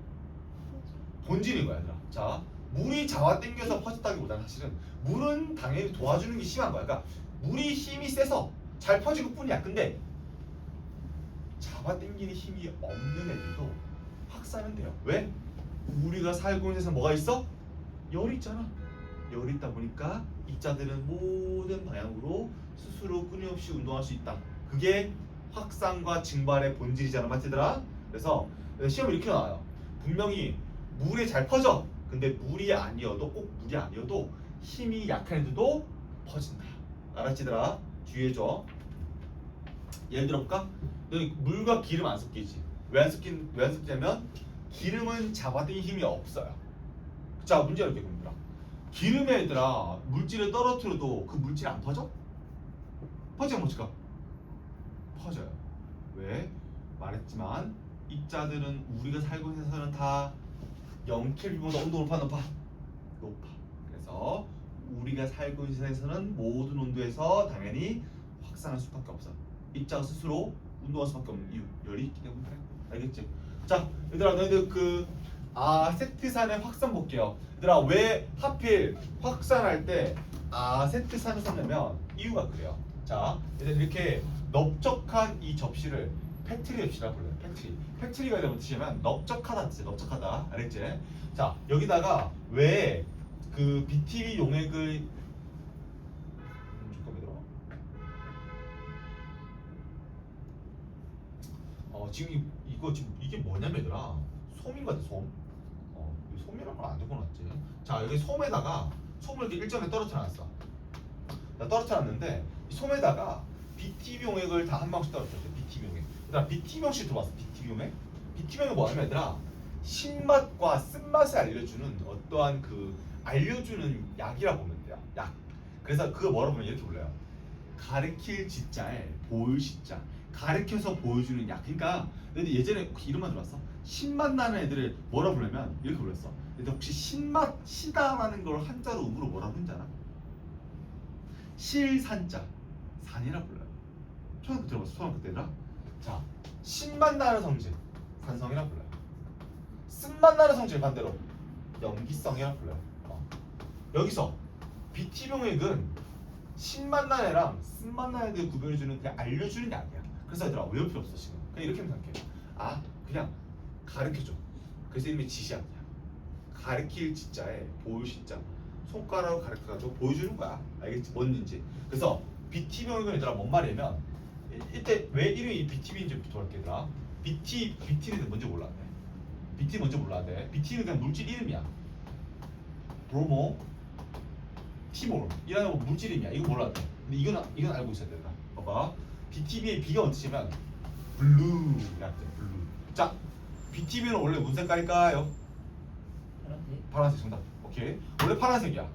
본질인 거야 얘들아. 자, 물이 잡아당겨서 퍼졌다기보다는 사실은 물은 당연히 도와주는 게 심한 거야. 그러니까 물이 힘이 세서 잘 퍼지고 뿐이야. 근데 잡아당기는 힘이 없는 애들도 확산은 돼요. 왜? 우리가 살고 있는 데서 뭐가 있어? 열이 있잖아. 열이 있다 보니까 입자들은 모든 방향으로 스스로 끊임없이 운동할 수 있다. 그게 확산과 증발의 본질이잖아, 맞지들아? 그래서 시험이 이렇게 나와요. 분명히 물에 잘 퍼져. 근데 물이 아니어도 꼭 물이 아니어도 힘이 약한 애들도 퍼진다. 알았지들아? 주의해줘. 예를 들어 볼까? 너희 물과 기름 안 섞이지. 왜 안 섞이냐면 기름은 잡아당기는 힘이 없어요. 자, 문제 이렇게 봅니다. 기름에 얘들아 물질을 떨어뜨려도 그 물질 안 퍼져? 퍼지가 못 퍼질까? 퍼져요. 왜? 말했지만 입자들은 우리가 살고 있는 데서는 다 0켈빈보다 온도 높아 높아? 높아. 그래서 우리가 살고 있는 데서는 모든 온도에서 당연히 확산할 수밖에 없어. 입자가 스스로 운동할 수밖에 없는 이유, 열이 있기 때문에. 알겠지? 자, 얘들아 너희들 그 아세트산의 확산 볼게요. 얘들아 왜 하필 확산할 때 아세트산을 썼냐면 이유가 그래요. 자, 얘들 이렇게 넓적한 이 접시를 패트리 접시라 불러요. 패트리가 되면 뜻이냐면 넓적하다 뜻이에요. 넓적하다. 알겠지? 자, 여기다가 왜 그 BTB 용액을 지금 이거 지금 이게 뭐냐면 얘들아 솜인 것 같아. 솜. 솜이라는 걸 안 적어놨지. 자, 여기 솜에다가 솜을 이렇게 일정에 떨어뜨려놨어. 나 떨어뜨렸는데 이 솜에다가 BTB 용액을 다 한 방씩 떨어뜨렸어. BTB 용액. 얘들아 BTB 용액 들어봤어. BTB 용액? BTB 용액이 뭐냐면 얘들아 신맛과 쓴맛을 알려주는 어떠한 그 알려주는 약이라고 보면 돼요. 약. 그래서 그거 뭐라고 보면 이렇게 불러요. 가르칠 지자에 보일 시자. 가르쳐서 보여주는 약. 그러니까 너희들 예전에 혹시 이름만 들어봤어? 신맛 나는 애들을 뭐라 부르냐면 이렇게 불렀어. 너희들 혹시 신맛 시다라는 걸 한자로 음으로 뭐라 부르는지 알아? 실산자 산이라 불러요. 초등학교 들어봤어? 초등학교 때라. 자, 신맛 나는 성질 산성이라 불러요. 쓴맛 나는 성질 반대로 염기성이라 불러요. 여기서 BT병액은 신맛 나는 애랑 쓴맛 나는 애들 구별해주는 그냥 알려주는 약이야. 그래서 얘들아 외울 필요 없어 지금. 그냥 이렇게 생각해. 그냥 가르쳐줘. 그래서 이름이 지시약이야. 가르칠 지자에 보일 시자. 손가락으로 가르쳐가지고 보여주는 거야. 알겠지? 뭔지. 그래서 BT병액은 얘들아 뭔 말이냐면 이때 왜 이름이 BTB인지 돌아갈게 얘들아. BT는 뭔지 몰랐네. BT 먼저 몰라야 돼. BT는 그냥 물질 이름이야. 브로모, 티몰 이라는 물질 이름이야. 이거 몰라야 돼. 근데 이건 알고 있어야 된다. 봐봐. BTB의 B가 어떻지만 블루라고 돼. 블루. 자, BTB는 원래 무슨 색깔일까요? 파란색? 파란색 정답. 오케이. 원래 파란색이야.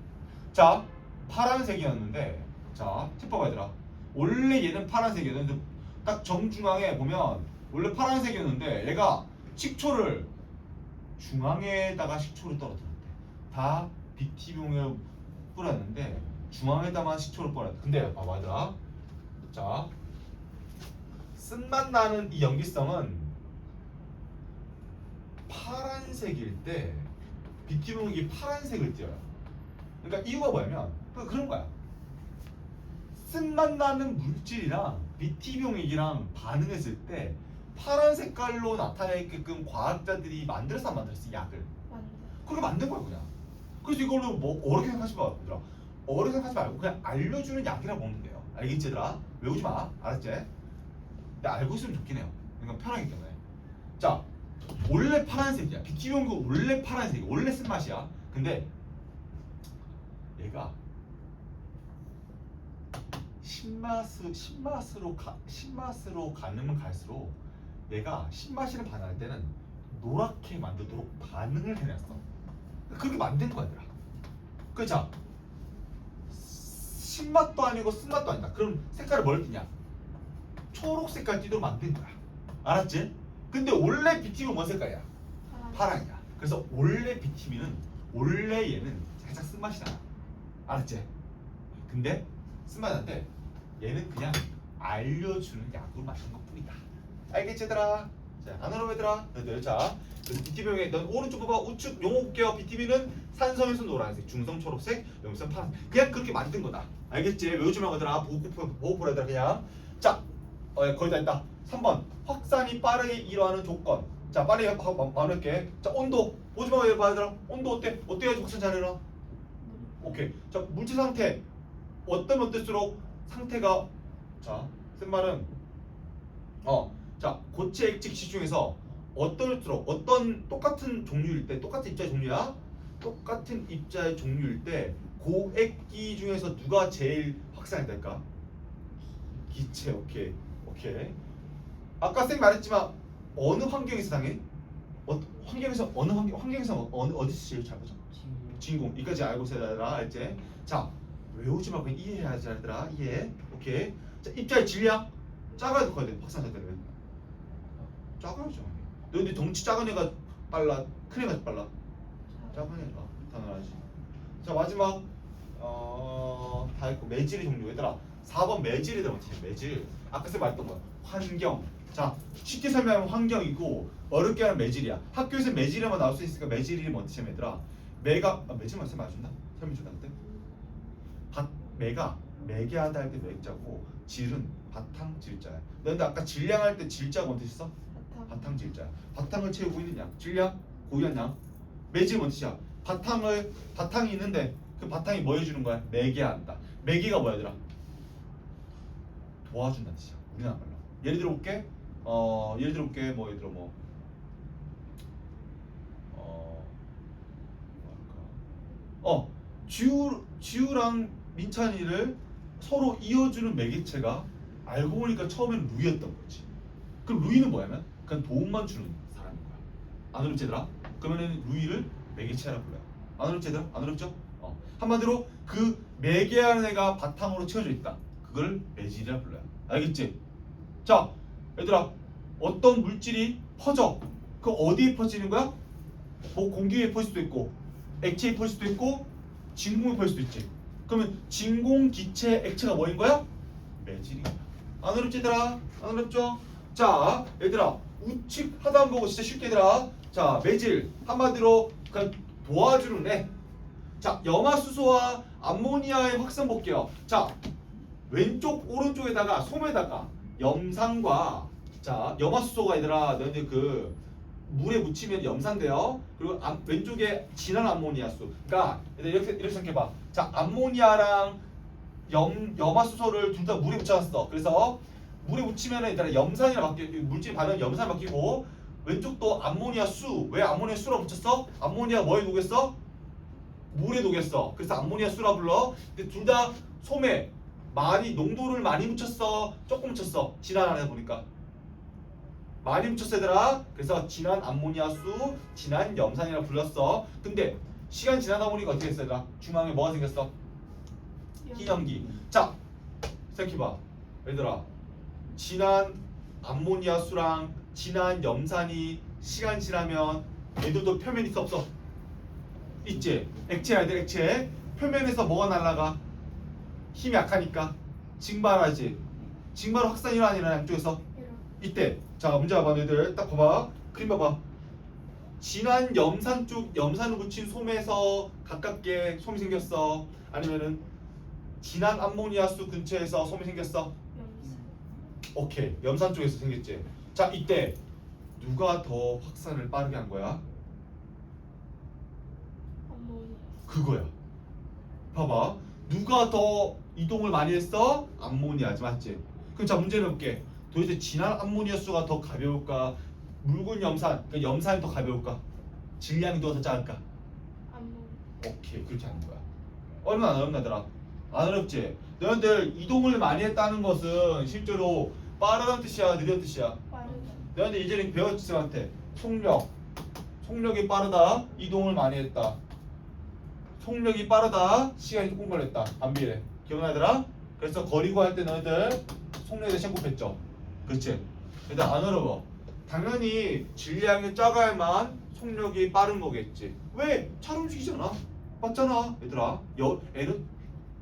자, 파란색이었는데 자, 팁 봐봐 얘들아. 원래 얘는 파란색이었는데 딱 정중앙에 보면 원래 파란색이었는데 얘가 식초를 중앙에다가 식초를 떨어뜨렸대. 다 BT병에 뿌렸는데 중앙에다만 식초를 뿌렸대. 근데 봐봐 얘들아. 자, 쓴맛 나는 이 염기성은 파란색일 때 BT병이 파란색을 띄어요. 그러니까 이유가 뭐냐면 그런 거야. 쓴맛 나는 물질이랑 BT병액이랑 반응했을 때 파란 색깔로 나타내게끔 과학자들이 만들었어 안 만들었어 약을? 그렇게 만든 거야 그냥. 그래서 이걸로 뭐 어렵게 생각하지 마 얘들아. 어렵게 생각하지 말고 그냥 알려주는 약이라고 보면 돼요. 알겠지 얘들아? 외우지 마. 알았지? 근데 알고 있으면 좋긴 해요. 그러니까 편하기 때문에. 자, 원래 파란색이야. BT병도 원래 파란색이야. 원래 쓴맛이야. 근데 얘가 신맛으로 가면 갈수록 얘가 신맛이랑 반응할 때는 노랗게 만들도록 반응을 해놨어. 그렇게 만든 거야 얘들아. 그죠? 신맛도 아니고 쓴맛도 아니다. 그럼 색깔을 뭘 띠냐? 초록 색깔 띠도록 만든 거야. 알았지? 근데 원래 비티민은 뭔 색깔이야? 파랑이야. 그래서 원래 비티민은 원래 얘는 살짝 쓴맛이 나. 알았지? 근데 쓴맛이 나는데 얘는 그냥 알려주는 약으로 마시는 것뿐이다. 알겠지 얘들아? 자, 안으로 얘들아. 너희들 자, 그래서 비티민에 넌 오른쪽 봐봐. 우측 용어 볼게요. 비티민은 산성에서 노란색, 중성 초록색, 염성 파란색. 그냥 그렇게 만든 거다. 알겠지? 외우지 말고 얘들아. 보고 얘들아 그냥. 자, 거의 다 했다. 3번 확산이 빠르게 일어나는 조건. 자, 빨리 말할게. 자, 온도 보지 말고 얘들아. 온도 어때? 어때 해야지 확산 잘 일어나? 오케이. 자, 물질 상태 어떤 어떨수록 상태가 자, 쓴 말은 자, 고체 액체 기체 중에서 어떨수록 어떤 똑같은 종류일 때 똑같은 입자의 종류야. 똑같은 입자의 종류일 때 고액기 중에서 누가 제일 확산이 될까? 기체. 오케이. 오케이. 아까 쌤 말했지만 어느 환경에서 당해? 환경에서 어느 환경에서 어디서 제일 잘 보죠? 진공. 이까지 알고 있어야 되더라. 알지? 자, 외우지 말고 그냥 이해해야지 얘들아. 이해. 오케이. 자, 입자의 질량 작아야 돼, 커야 돼. 확산할 때는 작아야죠. 너희들 덩치 작은 애가 빨라, 큰 애가 빨라? 작은 애가 당연하지. 자, 마지막 다 했고 매질의 종류. 얘들아 4번 매질이 들어갔지. 매질. 아까 쌤 말했던 거야. 환경. 자, 쉽게 설명하면 환경이고 어렵게 하면 매질이야. 학교에서 매질에만 나올 수 있으니까 매질이 뭔지 얘들아. 매가 매질만 쌤 알려준다. 설명 좀 할때. 매가 매개하다 할 때 매자고 질은 바탕 질자야. 너희들 아까 질량 할 때 질자가 뭔 뜻이었어? 바탕 질자야. 바탕을 채우고 있는 양. 질량 고유한 양. 매질 뭔 뜻이야? 바탕이 있는데 그 바탕이 뭐 해주는 거야? 매개한다. 매개가 뭐야 얘들아? 도와준다는 뜻이야. 우리나라 말로. 예를 들어 볼게. 예를 들어 볼게. 뭐 예를 들어 뭐 지우랑 민찬이를 서로 이어주는 매개체가 알고 보니까 처음에는 루이였던 거지. 그럼 루이는 뭐냐면 그냥 도움만 주는 사람인 거야. 안 어렵지 얘들아? 그러면은 루이를 매개체라 불러요. 안 어렵지 얘들아? 안 어렵죠? 한마디로 그 매개하는 애가 바탕으로 채워져 있다. 그걸 매질이라 불러요. 알겠지? 자, 얘들아, 어떤 물질이 퍼져? 그 어디에 퍼지는 거야? 뭐 공기에 퍼질 수도 있고 액체에 퍼질 수도 있고 진공에 퍼질 수도 있지. 그러면 진공, 기체, 액체가 뭐인 거야? 매질인 거야. 안 어렵지 얘들아? 안 어렵죠? 자, 얘들아, 우측 하단 보고 진짜 쉽게 얘들아. 자, 매질 한마디로 그냥 도와주는 애. 자, 염화수소와 암모니아의 확산 볼게요. 자, 왼쪽 오른쪽에다가 솜에다가 염산과 자, 염화수소가 얘들아 너희들 그 물에 묻히면 염산돼요. 그리고 왼쪽에 진한 암모니아수. 그러니까 이렇게 생각해봐. 자, 암모니아랑 염화수소를 둘 다 물에 묻혀놨어. 그래서 물에 묻히면 일단 염산이라 바뀌 물질 반응 염산 바뀌고 왼쪽도 암모니아수. 왜 암모니아수라고 붙였어? 암모니아 뭐에 녹였어? 물에 녹였어. 그래서 암모니아수라 불러. 근데 둘 다 솜에 많이 농도를 많이 묻혔어. 조금 묻혔어. 진한 안에 보니까. 많이 묻혔어 얘들아. 그래서 진한 암모니아수, 진한 염산이라 불렀어. 근데 시간 지나다 보니까 어떻게 됐어 얘들아? 중앙에 뭐가 생겼어? 희연기. 자, 생각해봐 얘들아. 진한 암모니아수랑 진한 염산이 시간 지나면 얘들도 표면이 있어 없어? 있지. 액체야 얘들 액체. 표면에서 뭐가 날아가? 힘이 약하니까 증발하지. 증발 확산이 일어나는 양쪽에서 이때 자 문제 봐봐 너희들 딱 봐봐 그림 봐봐. 진한 염산 쪽 염산을 묻힌 솜에서 가깝게 솜이 생겼어? 아니면은 진한 암모니아수 근처에서 솜이 생겼어? 오케이 염산 쪽에서 생겼지. 자 이때 누가 더 확산을 빠르게 한 거야? 그거야. 봐봐 누가 더 이동을 많이 했어? 암모니아지 맞지? 그럼 자 문제 내볼게. 도대체 진한 암모니아수가 더 가벼울까? 묽은 염산, 그러니까 염산이 더 가벼울까? 질량이 누가 더 작을까? 오케이 그렇게 하는 거야. 얼마나 어렵나더라? 안 어렵지? 너희들 이동을 많이 했다는 것은 실제로 빠르다는 뜻이야 느리다는 뜻이야? 너희들 이전에 배웠지 쌤한테 속력이 빠르다 이동을 많이 했다. 속력이 빠르다. 시간이 조금 걸렸다. 반비례. 기억나 얘들아? 그래서 거리 구할 때 너희들 속력에 대해 곱했죠. 그렇지? 얘들 안 어려워. 당연히 질량이 작아야만 속력이 빠른 거겠지. 왜? 잘 움직이잖아. 맞잖아. 얘들아. 애는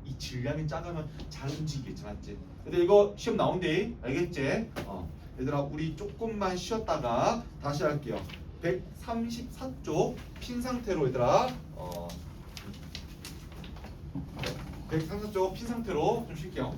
이 질량이 작으면 잘 움직이겠지. 맞지? 얘들 이거 시험 나온대. 알겠지? 얘들아 우리 조금만 쉬었다가 다시 할게요. 134쪽 핀 상태로 얘들아 134쪽 핀 상태로 좀 쉴게요.